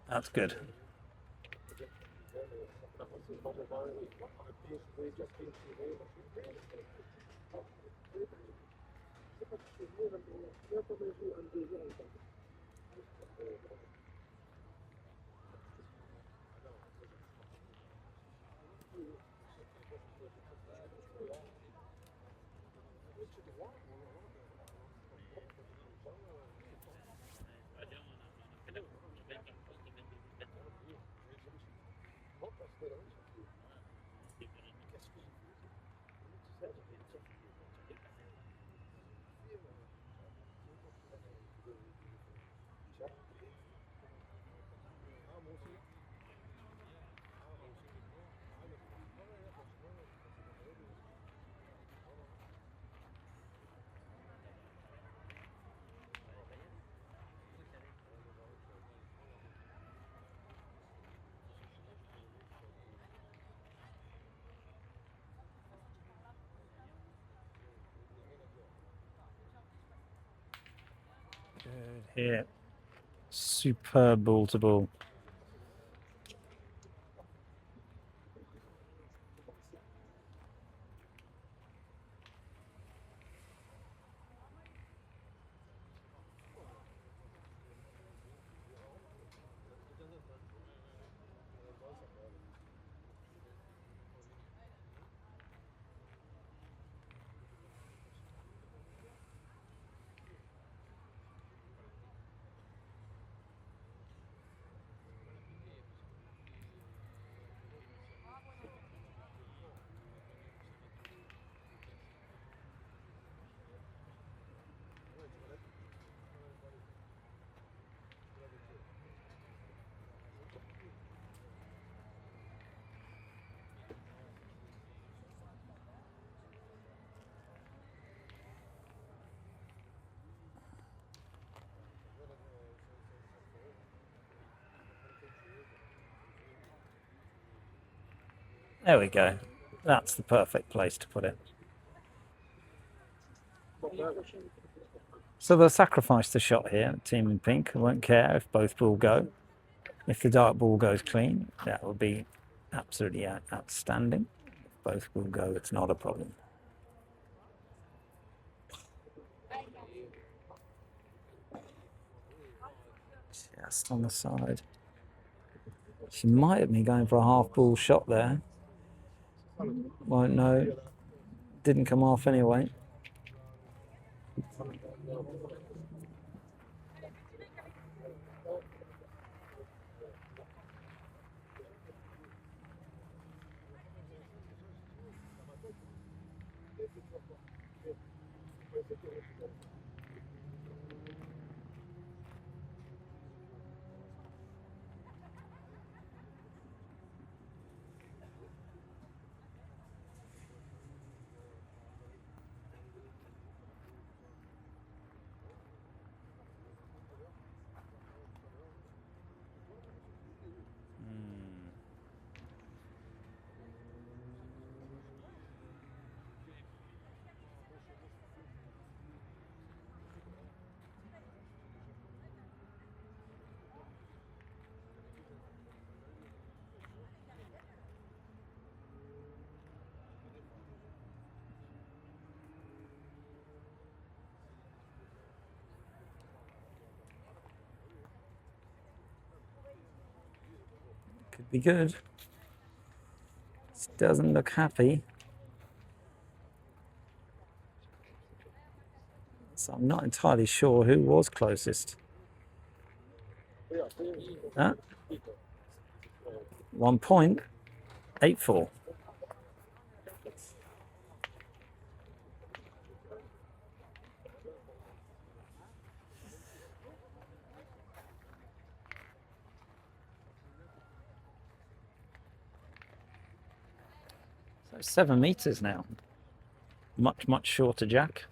Speaker 1: That's good. Good hit. Superb ball to ball. There we go. That's the perfect place to put it. So they'll sacrifice the shot here, team in pink. I won't care if both ball go. If the dark ball goes clean, that would be absolutely outstanding. If both will go, it's not a problem. Just on the side. She might have been going for a half ball shot there. Won't know. Didn't come off anyway. Could be good. This doesn't look happy. So I'm not entirely sure who was closest. 1.84. So 7 meters now. Much, much shorter jack.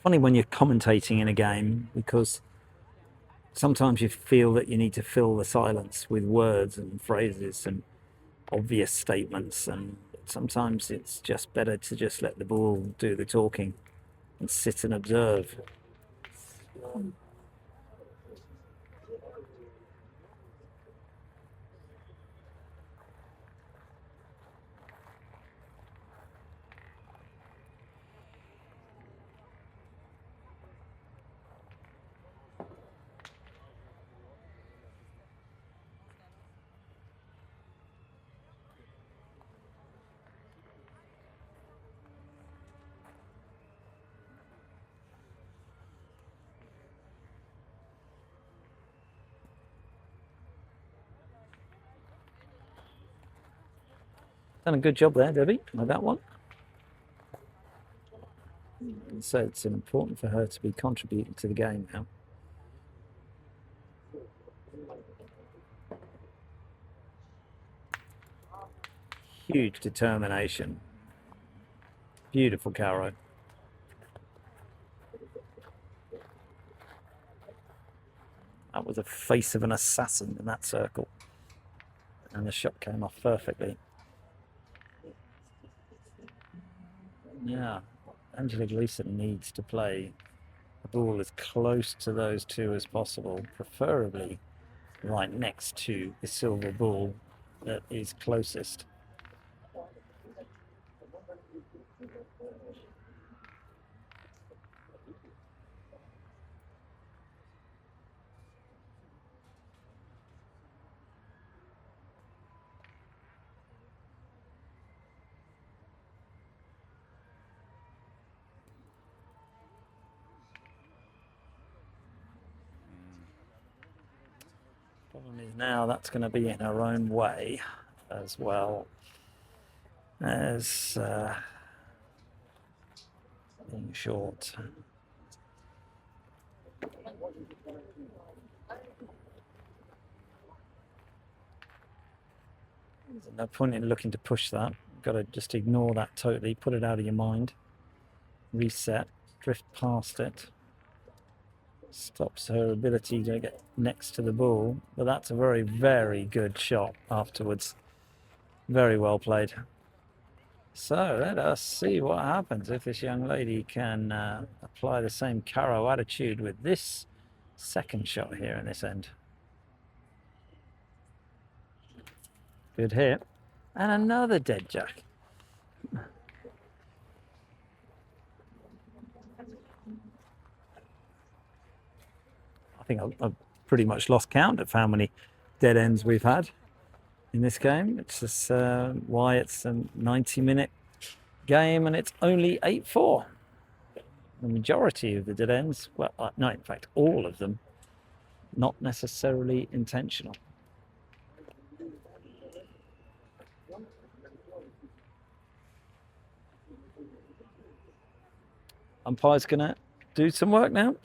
Speaker 1: Funny when you're commentating in a game, because sometimes you feel that you need to fill the silence with words and phrases and obvious statements, and sometimes it's just better to just let the ball do the talking and sit and observe. Done a good job there, Debbie, with that one. So it's important for her to be contributing to the game now. Huge determination. Beautiful carro. That was a face of an assassin in that circle. And the shot came off perfectly. Yeah, Angela Gleason needs to play the ball as close to those two as possible, preferably right next to the silver ball that is closest. Problem is now that's going to be in her own way as well as being short. There's no point in looking to push that. You've got to just ignore that totally, put it out of your mind, reset, drift past it. Stops her ability to get next to the ball, but that's a very, very good shot afterwards. Very well played. So let us see what happens if this young lady can apply the same carro attitude with this second shot here in this end. Good hit. And another dead jack. I think I've pretty much lost count of how many dead ends we've had in this game. It's just why it's a 90-minute game and it's only 8-4. The majority of the dead ends, well, no, in fact, all of them, not necessarily intentional. Umpire's going to do some work now.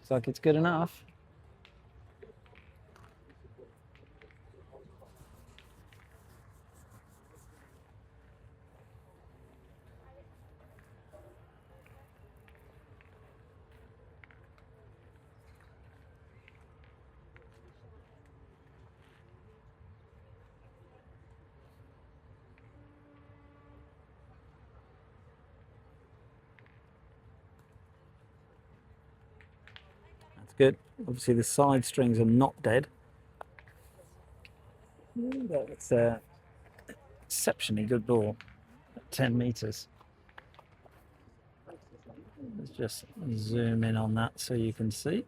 Speaker 1: Looks like it's good enough. That's good. Obviously the side strings are not dead. It's a exceptionally good ball at 10 meters. Let's just zoom in on that so you can see.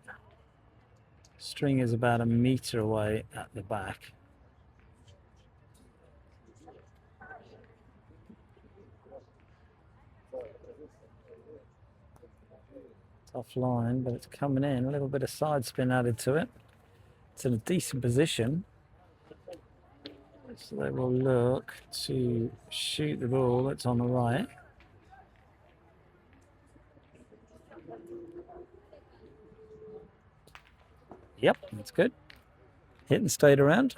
Speaker 1: String is about a meter away at the back. Tough line, but it's coming in. A little bit of side spin added to it. It's in a decent position. So they will look to shoot the ball that's on the right. Yep, that's good. Hit and stayed around.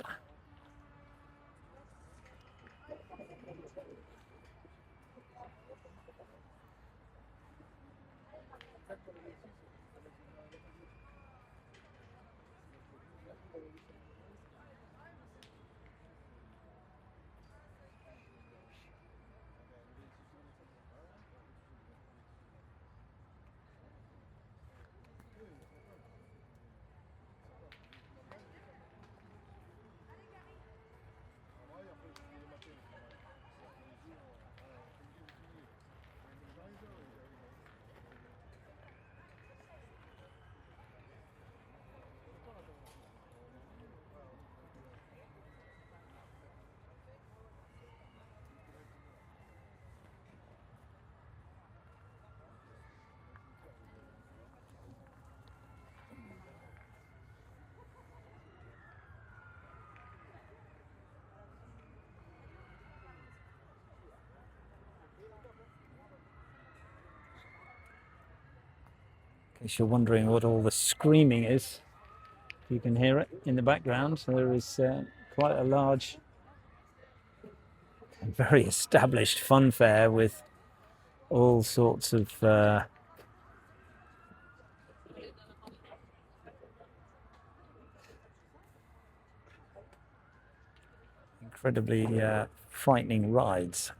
Speaker 1: In case you're wondering what all the screaming is, you can hear it in the background. There is quite a large, very established fun fair with all sorts of incredibly frightening rides.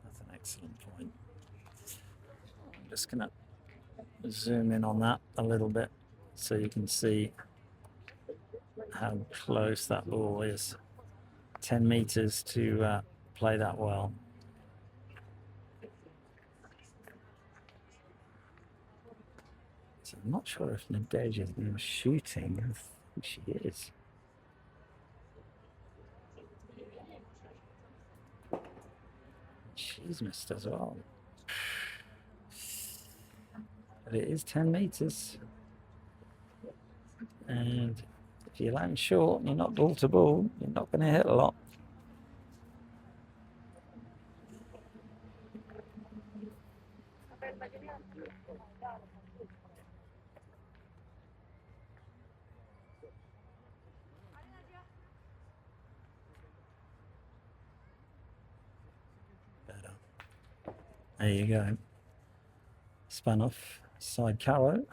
Speaker 1: That's an excellent point. I'm just going to zoom in on that a little bit so you can see how close that ball is. 10 meters to play that well. So I'm not sure if Nadege is now shooting. I think she is. She's missed as well. But it is 10 meters. And if you land short and you're not ball to ball, you're not going to hit a lot. Better. There you go. Span off side carrow.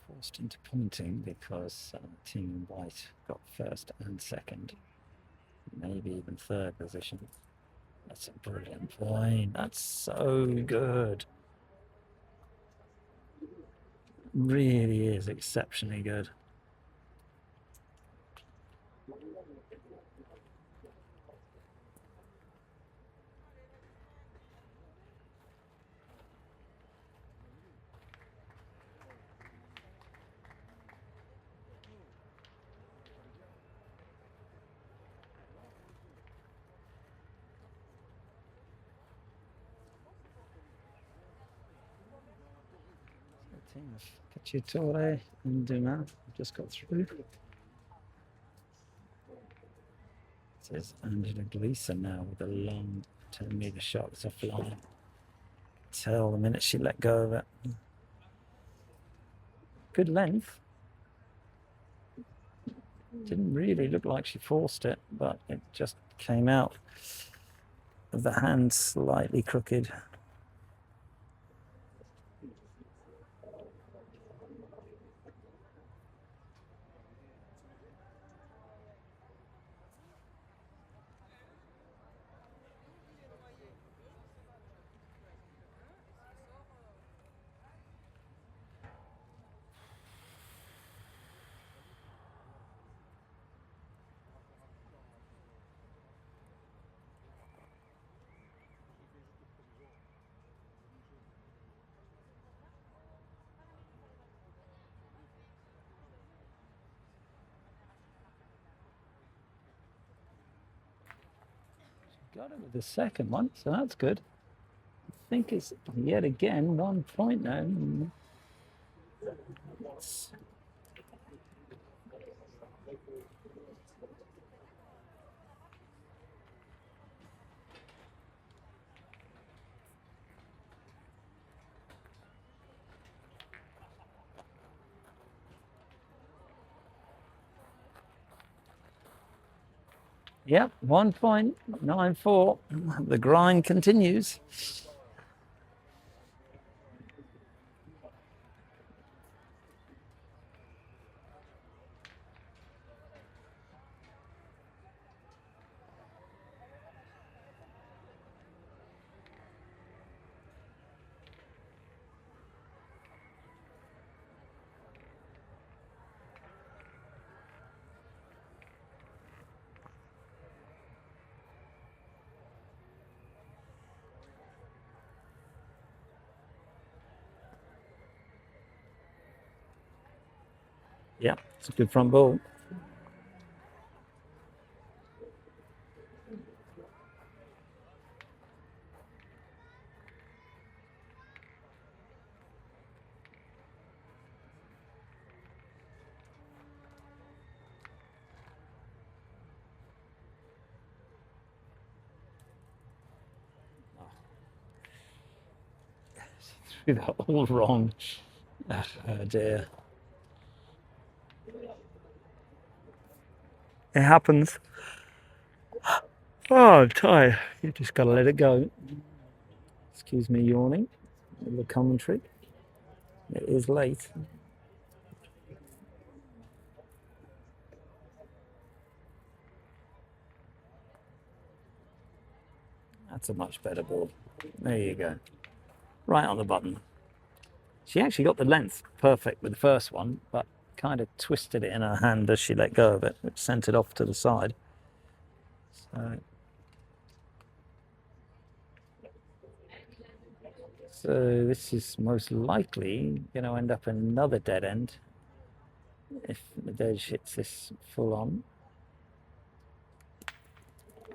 Speaker 1: Forced into pointing because Team White got first and second, maybe even third position. That's a brilliant point. That's so good. Really is exceptionally good. Team of Cacciatore and Dumas just got through. There's Angela Gleason now with a long 10-meter shot that's offline. Tell the minute she let go of it. Good length. Didn't really look like she forced it, but it just came out of the hand slightly crooked. Got it with the second one, so that's good. I think it's yet again 1 point now. Yep, 1.94. The grind continues. Yeah, it's a good front ball. Threw that all wrong. Oh dear. It happens. Oh, I'm tired. You just got to let it go. Excuse me yawning. The commentary. It is late. That's a much better ball. There you go. Right on the button. She actually got the length perfect with the first one, but kind of twisted it in her hand as she let go of it, which sent it off to the side. So this is most likely going to end up another dead end if Nadej hits this full on.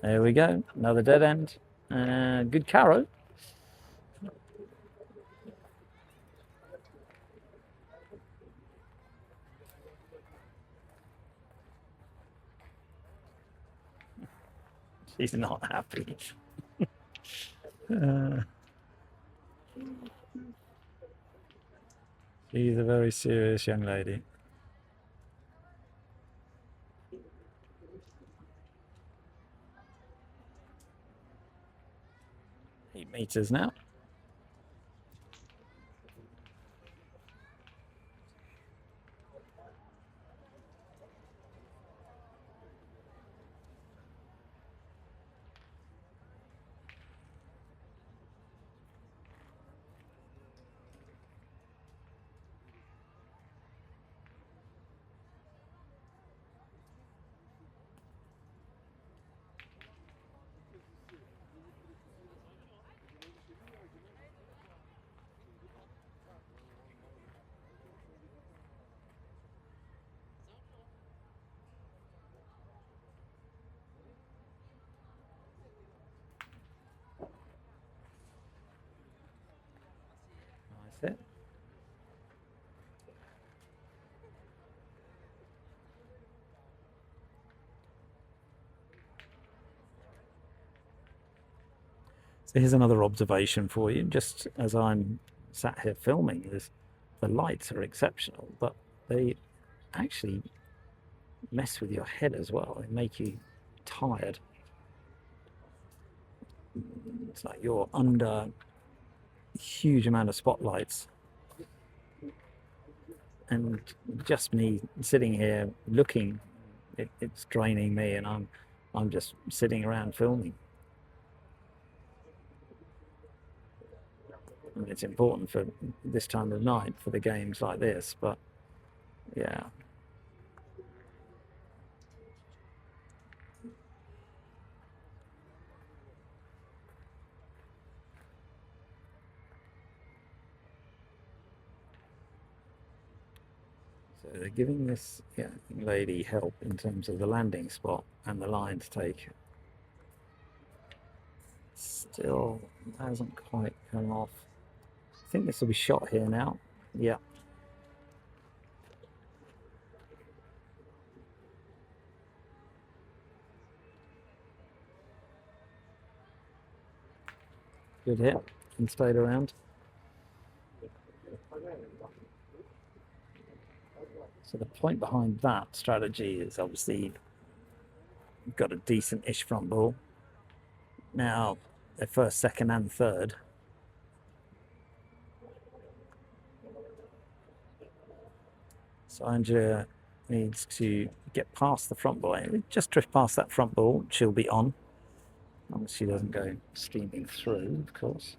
Speaker 1: There we go, another dead end. Good carrow. She's not happy. She's a very serious young lady. 8 meters now. So here's another observation for you. Just as I'm sat here filming, is the lights are exceptional, but they actually mess with your head as well. They make you tired. It's like you're under a huge amount of spotlights, and just me sitting here looking, it's draining me, and I'm just sitting around filming. And it's important for this time of night for the games like this, but yeah. So they're giving this lady help in terms of the landing spot and the line to take. Still hasn't quite come off. I think this will be shot here now. Yeah. Good hit and stayed around. So the point behind that strategy is obviously you've got a decent-ish front ball. Now, they're first, second and third. So Andrea needs to get past the front ball. Just drift past that front ball, she'll be on. As long as she doesn't go steaming through, of course.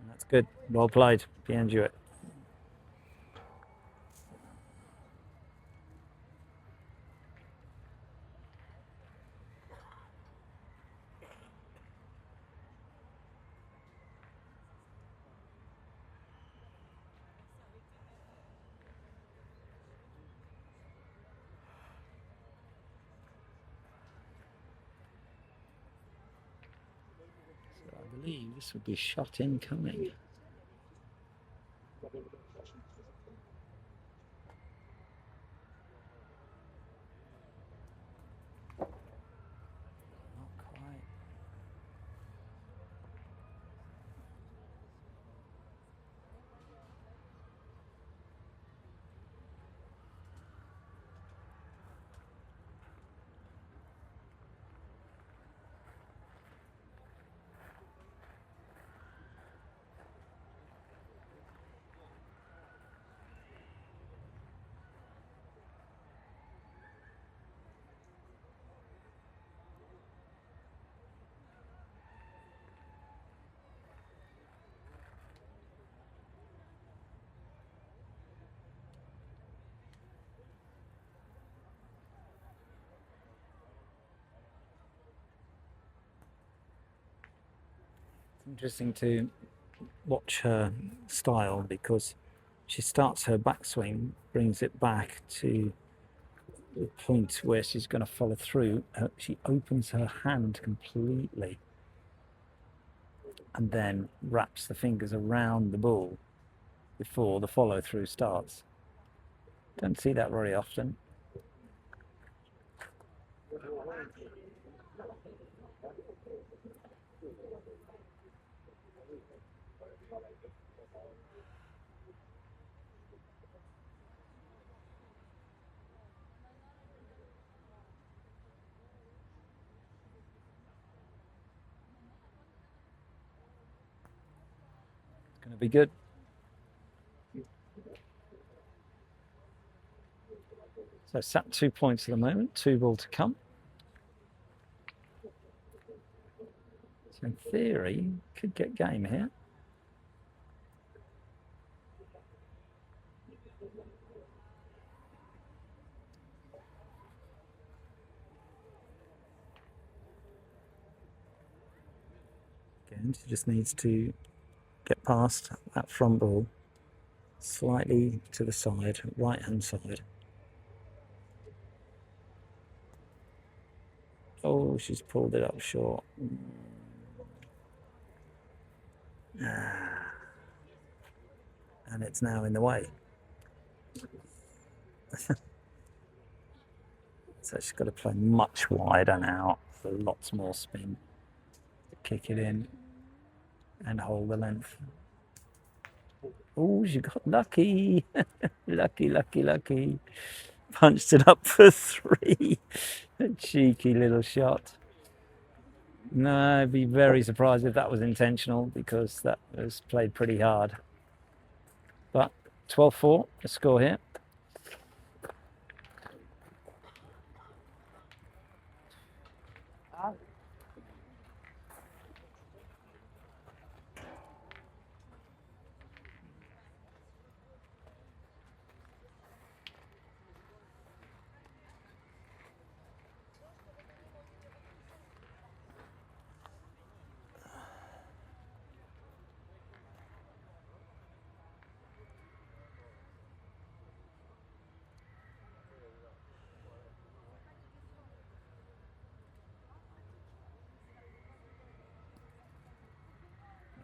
Speaker 1: That's good. Well played, Biau. So I believe this would be shot incoming. Interesting to watch her style, because she starts her backswing, brings it back to the point where she's going to follow through. She opens her hand completely and then wraps the fingers around the ball before the follow through starts. Don't see that very often. Going to be good. So sat 2 points at the moment, 2 ball to come. So in theory, could get game here. Again, she just needs to get past that front ball, slightly to the side, right hand side. Oh, she's pulled it up short. And it's now in the way. So she's got to play much wider now for lots more spin. Kick it in and hold the length. Oh, she got lucky. lucky. Punched it up for 3. A cheeky little shot. No, I'd be very surprised if that was intentional because that was played pretty hard. But 12-4, the score here.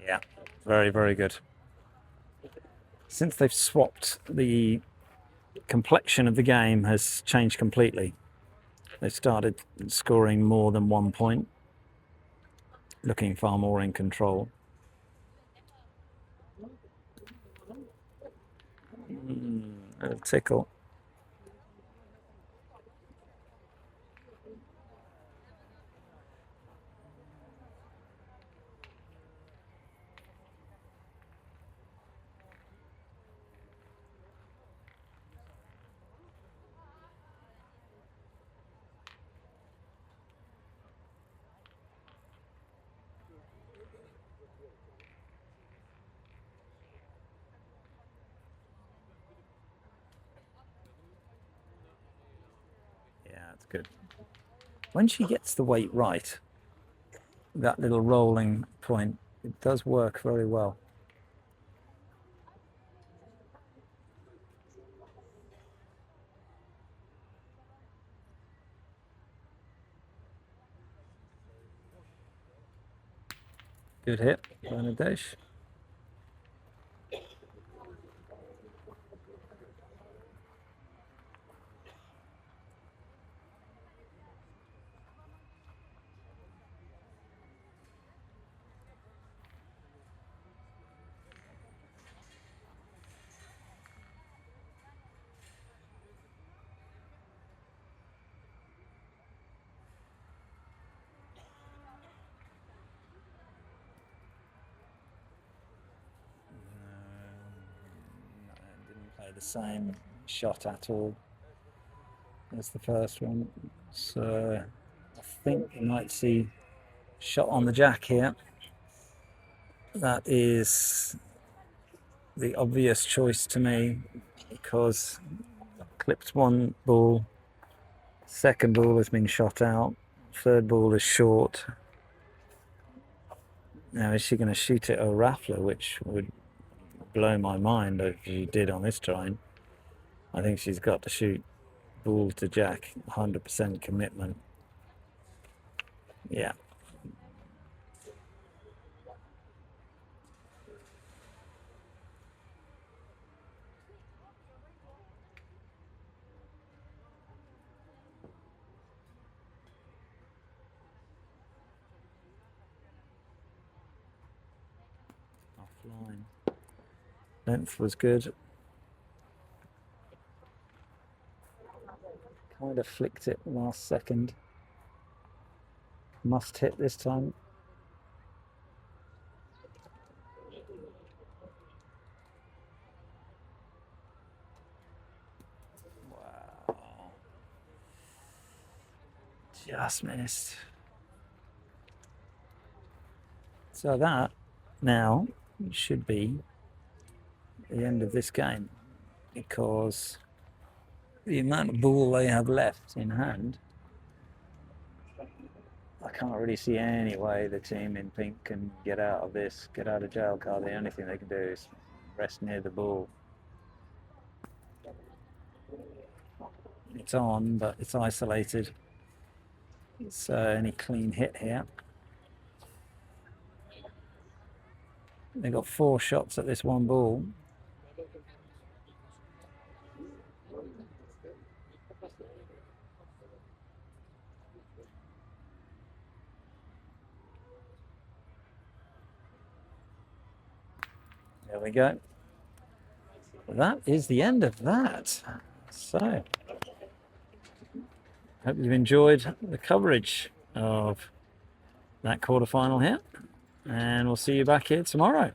Speaker 1: Yeah, very, very good. Since they've swapped, the complexion of the game has changed completely. They started scoring more than 1 point, looking far more in control. A tickle. Yeah, it's good. When she gets the weight right, that little rolling point, it does work very well. Good hit, Bangladesh. The same shot at all as the first one, so I think you might see shot on the jack here. That is the obvious choice to me because clipped one ball, second ball has been shot out, third ball is short. Now is she going to shoot it a raffler, which would blow my mind if she did on this terrain. I think she's got to shoot ball to jack, 100% commitment. Yeah. Offline. Length was good. Kind of flicked it last second. Must hit this time. Wow. Just missed. So that now should be the end of this game because the amount of ball they have left in hand, I can't really see any way the team in pink can get out of this, get out of jail card. The only thing they can do is rest near the ball. It's on, but it's isolated. So any clean hit here. They got 4 shots at this one ball. There we go. That is the end of that. So, hope you've enjoyed the coverage of that quarterfinal here, and we'll see you back here tomorrow.